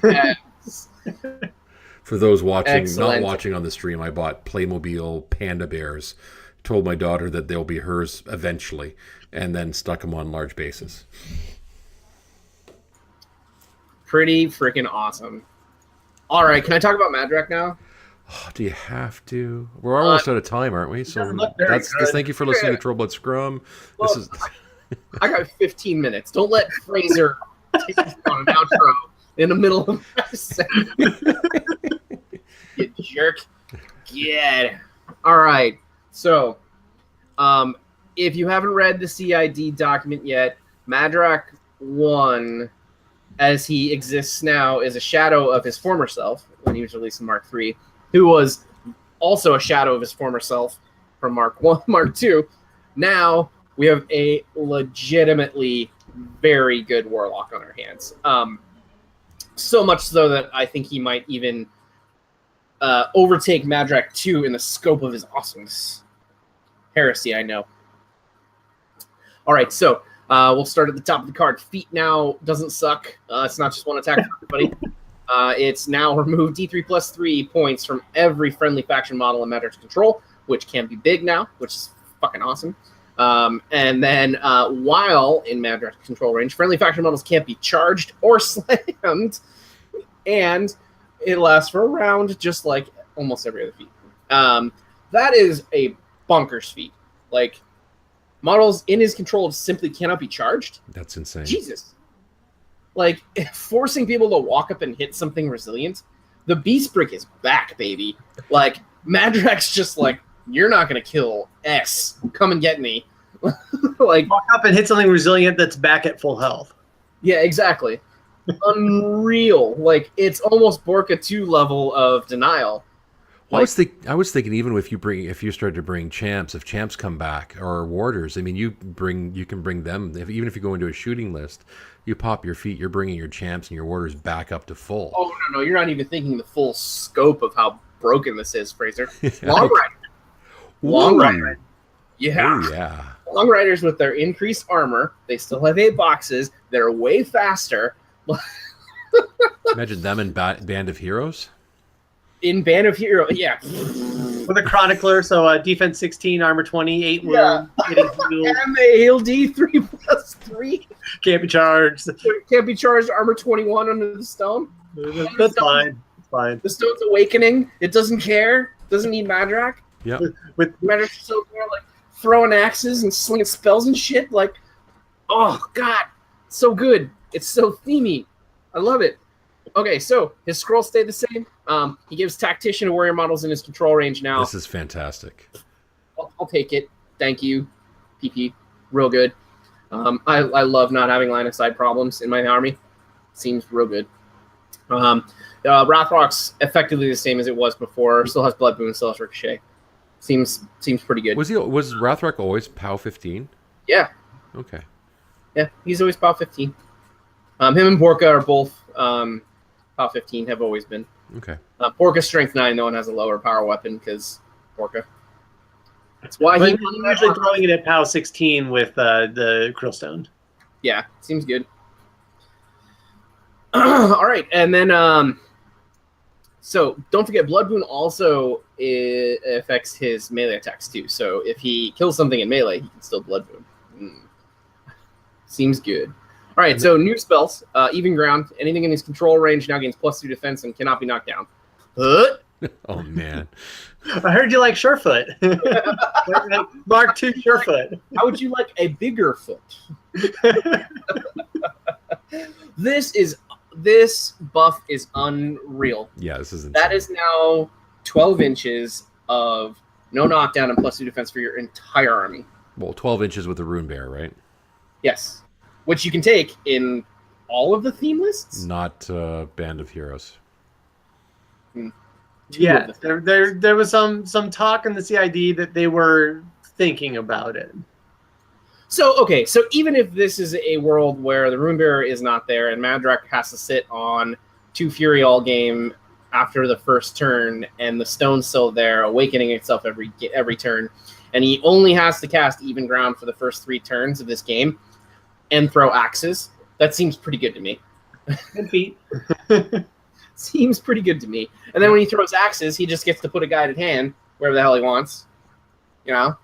For those watching, Excellent. not watching on the stream, I bought Playmobil Panda Bears. Told my daughter that they'll be hers eventually, and then stuck them on large bases. Pretty freaking awesome. All right, can I talk about Madrak now? Oh, do you have to? We're almost out of time, aren't we? So thank you for listening to TrollbloodScrum. Well, I got 15 minutes. Don't let Fraser take us on an outro in the middle of my segment. You jerk. Yeah. All right. So, if you haven't read the CID document yet, Madrak 1, as he exists now, is a shadow of his former self when he was released in Mark 3, who was also a shadow of his former self from Mark 1, Mark 2. Now we have a legitimately very good Warlock on our hands. So much so that I think he might even overtake Madrak 2 in the scope of his awesomeness. Heresy, I know. All right, so we'll start at the top of the card. Feat now doesn't suck. It's not just one attack for everybody. It's now remove D3 plus 3 points from every friendly faction model in Madrak's control, which can be big now, which is fucking awesome. And then while in Madrak's control range, friendly faction models can't be charged or slammed, and it lasts for a round, just like almost every other feat. That is a bonkers feat. Like, models in his control simply cannot be charged. That's insane. Jesus. Like, forcing people to walk up and hit something resilient. The Beast Brick is back, baby. Like, Madrak's just like, you're not going to kill S. Come and get me. Like, walk up and hit something resilient that's back at full health. Yeah, exactly. Unreal. Like, it's almost Borka 2 level of denial. Like, I was thinking even if you started to bring champs, if champs come back or warders, I mean you can bring them. Even if you go into a shooting list, you pop your feet, you're bringing your champs and your warders back up to full. Oh no, you're not even thinking the full scope of how broken this is, Fraser. Long Rider. Yeah. Ooh, yeah. Long Riders with their increased armor, they still have 8 boxes. They're way faster. Imagine them in Band of Heroes. In Band of Heroes, yeah. With a Chronicler, so defense 16, armor 20, 8 wound. Yeah. And the heal D3 plus 3. Can't be charged. Can't be charged, armor 21 under the stone. That's fine. It's fine. The stone's awakening. It doesn't care. Doesn't need Madrak. Yeah. With Madrak's so there, like throwing axes and slinging spells and shit. Like, oh god, so good. It's so themey. I love it. Okay, so his scroll stayed the same. He gives tactician and warrior models in his control range now. This is fantastic. I'll take it. Thank you, PP. Real good. I love not having line of sight problems in my army. Seems real good. Wrathrock's effectively the same as it was before. Still has Blood Boon, still has Ricochet. Seems pretty good. Was Wrathrock always POW 15? Yeah. Okay. Yeah, he's always POW 15. Him and Borka are both POW 15, have always been. Okay. Borka's strength 9, no one has a lower power weapon because Borka. That's why he's usually throwing it at POW 16 with the Krillstone. Yeah, seems good. All right, and then so don't forget, Blood Boon also affects his melee attacks too. So if he kills something in melee, he can still Blood Boon. Seems good. All right, so new spells, even ground. Anything in his control range now gains +2 defense and cannot be knocked down. Oh man, I heard you like Surefoot. Mark 2 Surefoot. How would you like a bigger foot? This buff is unreal. Yeah, this is insane. That is now 12 inches of no knockdown and +2 defense for your entire army. Well, 12 inches with the Rune Bear, right? Yes. Which you can take in all of the theme lists? Not Band of Heroes. Yeah, there was some talk in the CID that they were thinking about it. So, okay, so even if this is a world where the Rune Bearer is not there and Madrak has to sit on 2 Fury all game after the first turn and the stone's still there, awakening itself every turn, and he only has to cast even ground for the first 3 turns of this game and throw axes, that seems pretty good to me. Good feat. Seems pretty good to me. And then when he throws axes, he just gets to put a guided hand wherever the hell he wants. You know?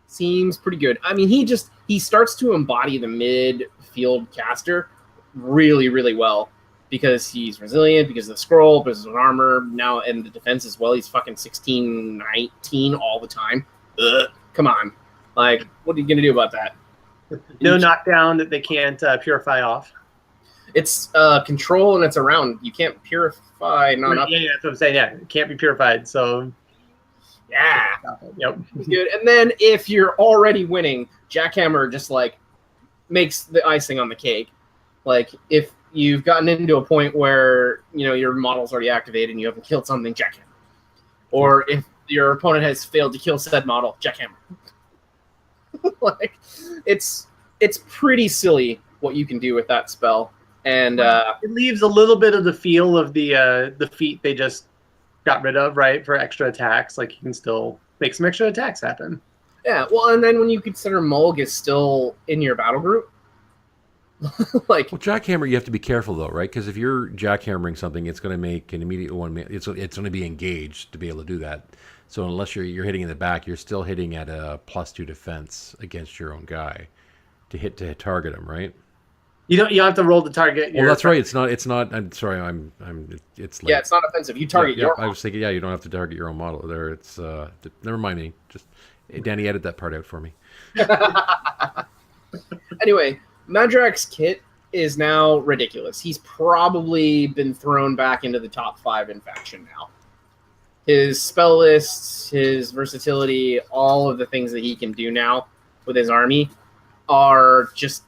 Seems pretty good. I mean, he starts to embody the mid-field caster really, really well because he's resilient, because of the scroll, because of his armor, now, and the defense as well. He's fucking 16, 19 all the time. Come on. Like, what are you going to do about that? No knockdown that they can't purify off. It's control and it's around. You can't purify. Yeah, that's what I'm saying. Yeah, it can't be purified. So, yeah. Yep. Good. And then if you're already winning, Jackhammer just like makes the icing on the cake. Like if you've gotten into a point where your model's already activated and you haven't killed something, Jackhammer. or if your opponent has failed to kill said model, jackhammer. Like, it's pretty silly what you can do with that spell, and it leaves a little bit of the feel of the feat they just got rid of, right? For extra attacks, like you can still make some extra attacks happen. Yeah, well, and then when you consider Mulg is still in your battle group, like, well, jackhammer, you have to be careful though, right? Because if you're jackhammering something, it's going to make an immediate one. It's going to be engaged to be able to do that. So unless you're hitting in the back, you're still hitting at a +2 defense against your own guy to target him, right? You don't have to roll the target. Well, that's right. It's not. I'm sorry. It's late. yeah, it's not offensive. You target your. I was thinking, you don't have to target your own model. There, it's. Never mind me. Just Danny, edit that part out for me. Anyway, Madrak's kit is now ridiculous. He's probably been thrown back into the top 5 in faction now. His spell lists, his versatility, all of the things that he can do now with his army are just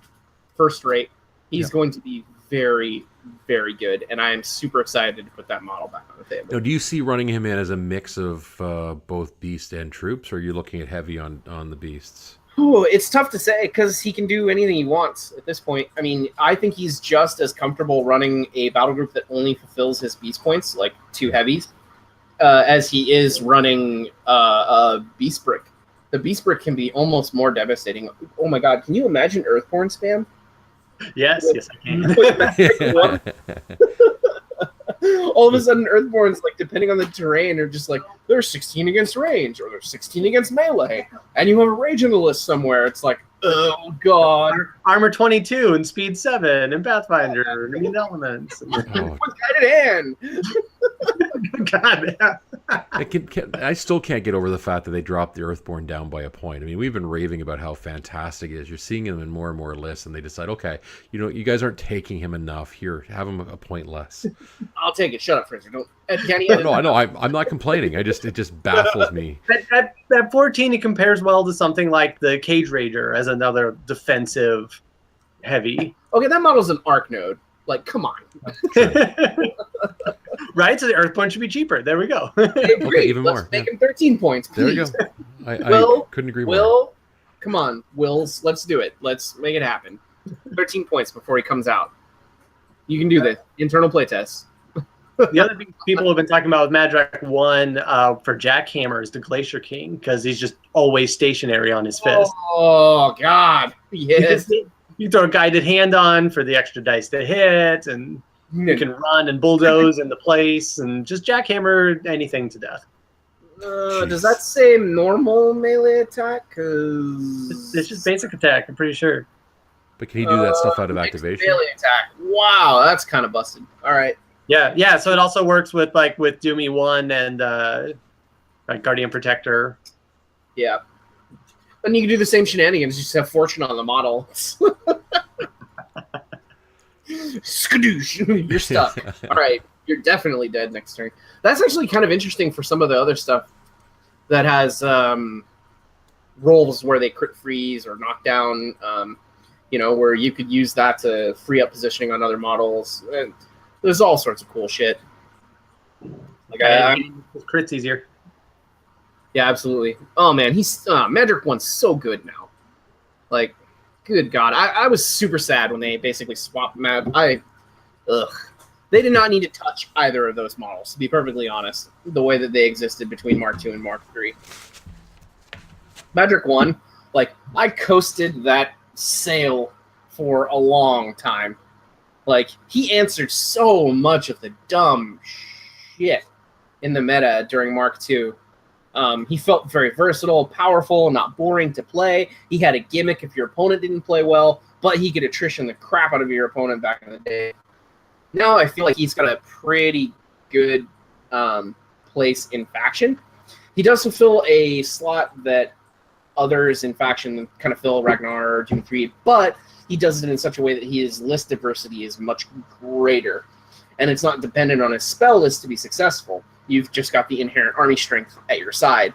first rate. He's going to be very, very good, and I am super excited to put that model back on the table. Now, do you see running him in as a mix of both beast and troops, or are you looking at heavy on the beasts? Ooh, it's tough to say because he can do anything he wants at this point. I mean, I think he's just as comfortable running a battle group that only fulfills his beast points, like 2 heavies, as he is running a beast brick. The beast brick can be almost more devastating. Oh my god, can you imagine Earthborn spam? Yes, I can. All of a sudden, Earthborns, like, depending on the terrain, are just like, there's 16 against range, or there's 16 against melee, and you have a rage in the list somewhere. It's like, oh god. Armor 22 and speed 7 and Pathfinder and Immune Elements. With guided hand. God, yeah. I still can't get over the fact that they dropped the Earthborn down by a point. I mean, we've been raving about how fantastic it is. You're seeing him in more and more lists, and they decide, okay, you guys aren't taking him enough. Here, have him a point less. I'll take it. Shut up, Fraser. Don't. Danny, no, I'm not complaining. It just baffles me. At 14, it compares well to something like the Cage Rager as another defensive heavy. Okay, that model's an arc node. Like, come on. Right? So the Earthborn should be cheaper. There we go. Okay, even Let's more. make him 13 points, please. There we go. I couldn't agree more. Will, come on, Wills. Let's do it. Let's make it happen. 13 points before he comes out. You can do this. Internal playtest. The other big people have been talking about with Madrak 1 for Jackhammer is the Glacier King because he's just always stationary on his fist. Oh, God. Yes. You throw a guided hand on for the extra dice to hit, and you can run and bulldoze into place and just jackhammer anything to death. Does that say normal melee attack? It's just basic attack, I'm pretty sure. But can he do that stuff out of activation? Melee attack. Wow, that's kind of busted. All right. Yeah. So it also works with Doomy 1 and Guardian Protector. Yeah. And you can do the same shenanigans, just have fortune on the model. Skadoosh! You're stuck. All right, you're definitely dead next turn. That's actually kind of interesting for some of the other stuff that has rolls where they crit freeze or knock down, where you could use that to free up positioning on other models. And there's all sorts of cool shit. Like crit's easier. Yeah, absolutely. Oh man, Madrak 1's so good now. Like, good God, I was super sad when they basically swapped They did not need to touch either of those models, to be perfectly honest. The way that they existed between Mark II and Mark III. Madrak 1, like, I coasted that sail for a long time. Like, he answered so much of the dumb shit in the meta during Mark II. He felt very versatile, powerful, not boring to play. He had a gimmick if your opponent didn't play well, but he could attrition the crap out of your opponent back in the day. Now I feel like he's got a pretty good place in faction. He does fulfill a slot that others in faction kind of fill, Ragnar or Doom 3, but he does it in such a way that his list diversity is much greater. And it's not dependent on his spell list to be successful. You've just got the inherent army strength at your side.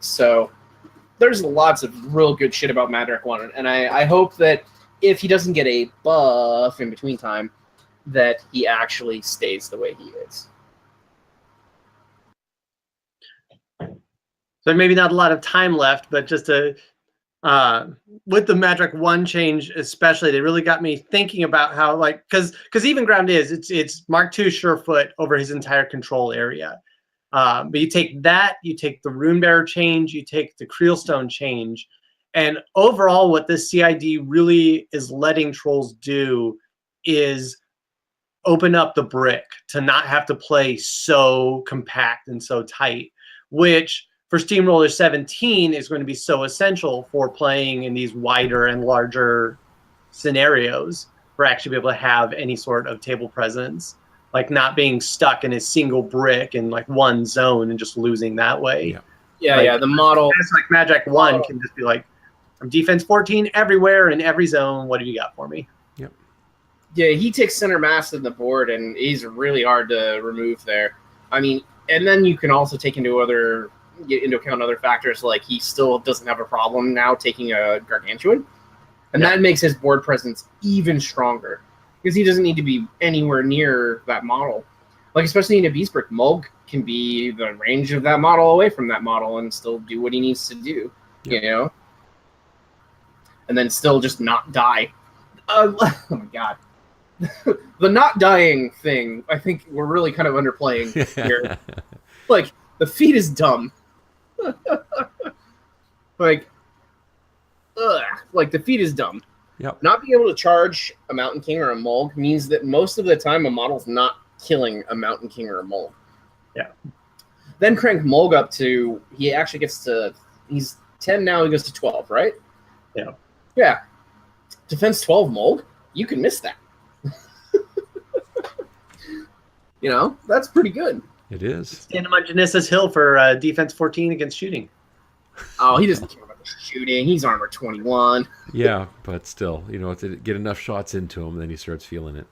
So there's lots of real good shit about Madrak 1, and I hope that if he doesn't get a buff in between time, that he actually stays the way he is. So maybe not a lot of time left, but just with the Magic 1 change especially, they really got me thinking about how, like, because even ground it's Mark II Surefoot over his entire control area. But you take that, you take the Runebearer change, you take the Creelstone change, and overall what this CID really is letting trolls do is open up the brick to not have to play so compact and so tight, which for Steamroller 17 is going to be so essential for playing in these wider and larger scenarios, for actually be able to have any sort of table presence, like not being stuck in a single brick in like one zone and just losing that way. Yeah, the model. It's like Magic 1 can just be like, I'm defense 14 everywhere in every zone. What have you got for me? Yep. Yeah, he takes center mass of the board, and he's really hard to remove there. I mean, and then you can also take into account other factors, like he still doesn't have a problem now taking a Gargantuan, and that makes his board presence even stronger because he doesn't need to be anywhere near that model. Like, especially in a Beast Brick, Mulg can be the range of that model away from that model and still do what he needs to do, you know? And then still just not die. Oh my god. The not dying thing, I think we're really kind of underplaying here. Like, the feat is dumb. Like the feat is dumb. Yep. Not being able to charge a Mountain King or a Mulg means that most of the time a model's not killing a Mountain King or a Mulg. Yeah. Then crank Mulg up to, he actually gets to, he's 10 now, he goes to 12, right? Yeah. Yeah. Defense 12 Mulg, you can miss that. You know, that's pretty good. It is. Stand him on Genesis Hill for defense 14 against shooting. Oh, he doesn't care about the shooting. He's armor 21. Yeah, but still, you know, to get enough shots into him, then he starts feeling it.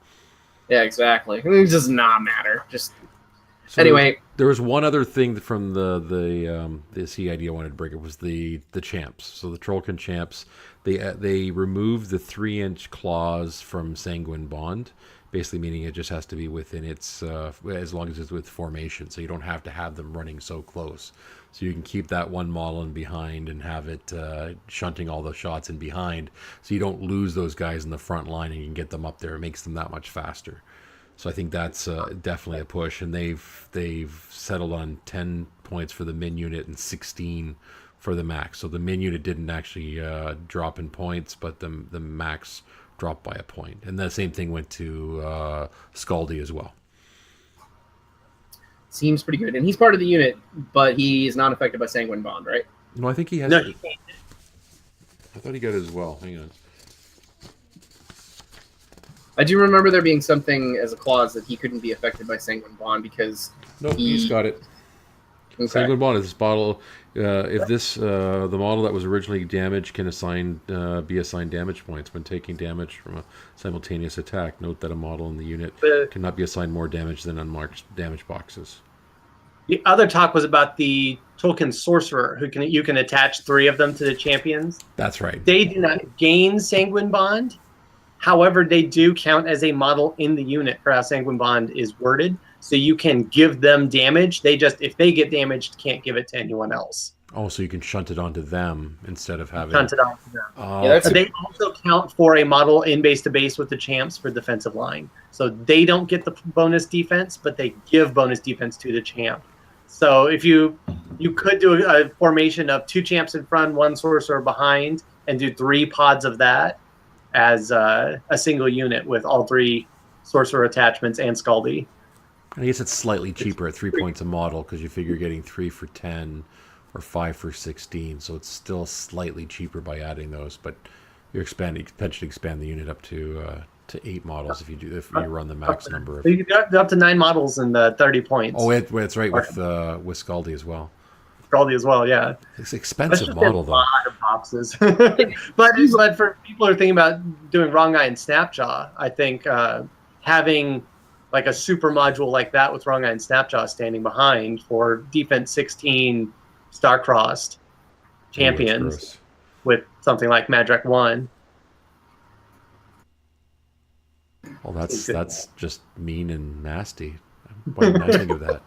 Yeah, exactly. It does not matter. Just so anyway. There was one other thing from the CID I wanted to bring up was the champs. So the Trollkin champs, they removed the 3-inch claws from Sanguine Bond, basically meaning it just has to be within its as long as it's with formation. So you don't have to have them running so close. So you can keep that one model in behind and have it shunting all the shots in behind, so you don't lose those guys in the front line and you can get them up there. It makes them that much faster. So I think that's definitely a push, and they've settled on 10 points for the min unit and 16 for the max. So the min unit didn't actually drop in points, but the max dropped by a point. And the same thing went to Scaldi as well. Seems pretty good. And he's part of the unit, but he is not affected by Sanguine Bond, right? No, I think he has. No, I thought he got it as well. Hang on. I do remember there being something as a clause that he couldn't be affected by Sanguine Bond because he's got it. Okay. Sanguine Bond is this bottle. If the model that was originally damaged can be assigned damage points when taking damage from a simultaneous attack. Note that a model in the unit cannot be assigned more damage than unmarked damage boxes. The other talk was about the Tolkien Sorcerer, you can attach 3 of them to the champions. That's right. They do not gain Sanguine Bond. However, they do count as a model in the unit for how Sanguine Bond is worded. So you can give them damage. They just, if they get damaged, can't give it to anyone else. Oh, so you can shunt it onto them instead of having... Shunt it onto them. They also count for a model in base to base with the champs for defensive line. So they don't get the bonus defense, but they give bonus defense to the champ. So if you could do a formation of 2 champs in front, 1 sorcerer behind, and do 3 pods of that as a single unit with all 3 sorcerer attachments and Scaldi. I guess it's slightly cheaper at 3 points a model because you figure you're getting 3 for 10 or 5 for 16, so it's still slightly cheaper by adding those. But you're potentially expand the unit up to 8 models if you run the max number. So you got up to 9 models in the 30 points. Oh, that's right with Scaldi as well. Scaldi as well, yeah. It's an expensive model though. A lot of boxes. but for people who are thinking about doing Wrong Eye and Snapjaw, I think having like a super module like that with Wrong Eye and Snapjaw standing behind for defense 16 star-crossed champions with something like Magic 1. Well, that's just mean and nasty. Why didn't I think of that?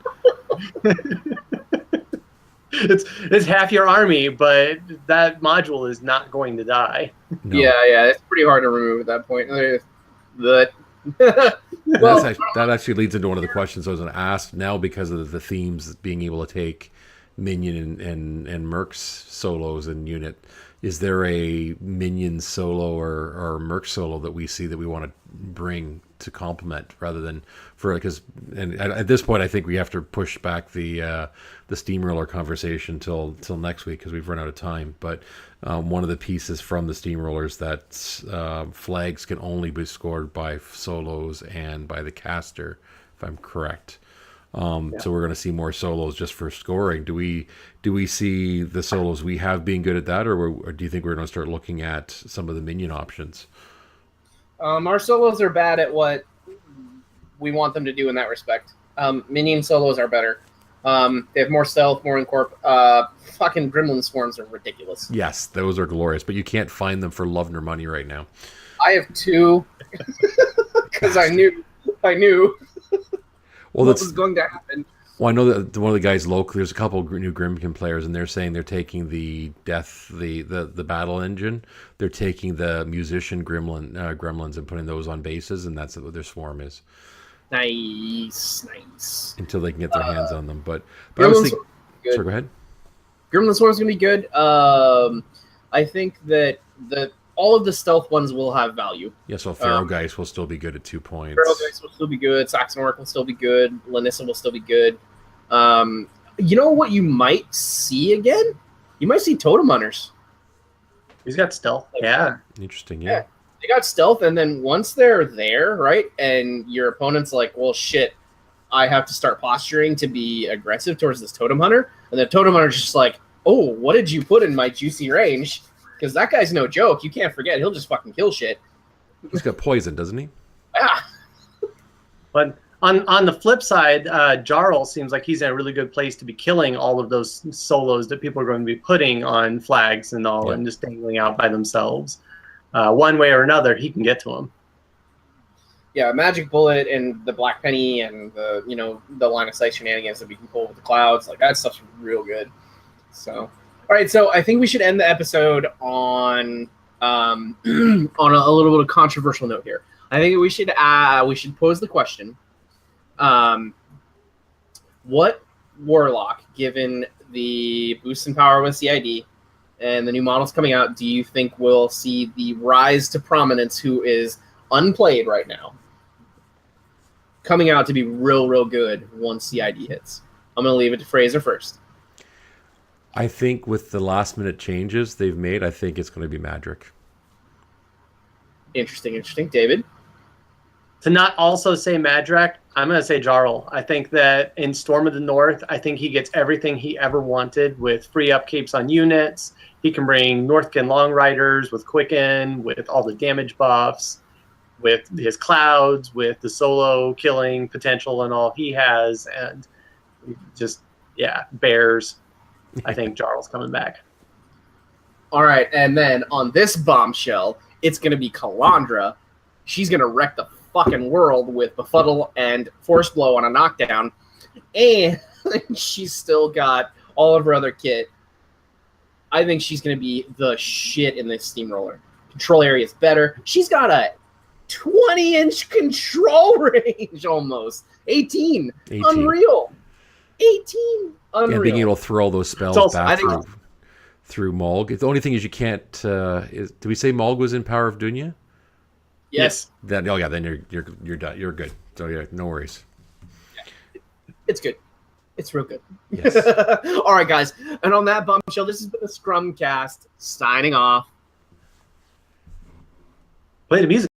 it's half your army, but that module is not going to die. No. Yeah, it's pretty hard to remove at that point. The That actually leads into one of the questions I was going to ask now because of the themes being able to take minion and mercs solos in unit. Is there a minion solo or merc solo that we see that we want to bring to complement rather than because at this point I think we have to push back the steamroller conversation till next week because we've run out of time. But one of the pieces from the steamrollers that flags can only be scored by solos and by the caster, if I'm correct. So we're going to see more solos just for scoring. Do we see the solos we have being good at that, or do you think we're going to start looking at some of the minion options? Our solos are bad at what we want them to do in that respect. Minion solos are better. They have more stealth, more incorp. Fucking gremlin swarms are ridiculous. Yes, those are glorious, but you can't find them for love nor money right now. I have 2 because I knew Well, what was going to happen. Well, I know that one of the guys local. There's a couple of new Grimkin players, and they're saying they're taking the battle engine. They're taking the musician gremlins and putting those on bases, and that's what their swarm is. Nice. Until they can get their hands on them. But I Gremlin was thinking. Swarm Sorry, go ahead. Gremlin swarm's gonna be good. I think that all of the stealth ones will have value. Yeah, so Pharaoh Geist will still be good at 2 points. Pharaoh Geist will still be good. Saxon Orc will still be good. Lanissa will still be good. You know what you might see again? You might see Totem Hunters. He's got stealth. Yeah. Interesting, yeah. They got stealth, and then once they're there, right, and your opponent's like, well, shit, I have to start posturing to be aggressive towards this Totem Hunter. And the Totem Hunter's just like, oh, what did you put in my juicy range? Because that guy's no joke. You can't forget. He'll just fucking kill shit. He's got poison, doesn't he? Yeah. But on the flip side, Jarl seems like he's in a really good place to be killing all of those solos that people are going to be putting on flags and all, and just dangling out by themselves. One way or another, he can get to them. Yeah, Magic Bullet and the Black Penny and the line of sight shenanigans that we can pull with the clouds, like that stuff's real good. So, all right, so I think we should end the episode on on a little bit of controversial note here. I think we should pose the question: what warlock, given the boost in power with CID and the new models coming out, do you think will see the rise to prominence? Who is unplayed right now, coming out to be real good once CID hits? I'm going to leave it to Fraser first. I think with the last minute changes they've made, I think it's going to be Madrick. Interesting. David? To not also say Madrak, I'm going to say Jarl. I think that in Storm of the North, I think he gets everything he ever wanted with free upkeeps on units. He can bring Northkin Long Riders with Quicken, with all the damage buffs, with his clouds, with the solo killing potential and all he has, and just, bears. I think Jarl's coming back. All right, and then on this bombshell, it's going to be Kalandra. She's going to wreck the fucking world with Befuddle and Force Blow on a knockdown, and she's still got all of her other kit. I think she's going to be the shit in this steamroller. Control area is better. She's got a 20-inch control range almost. 18. Unreal. 18. Unreal. And being able to throw all those spells Also, back through Mulg. The only thing is you can't. Did we say Mulg was in Power of Dunya? Yes. Then then you're done. You're good. So yeah, no worries. It's good. It's real good. Yes. All right, guys. And on that bombshell, this has been the Scrumcast signing off. Play the music.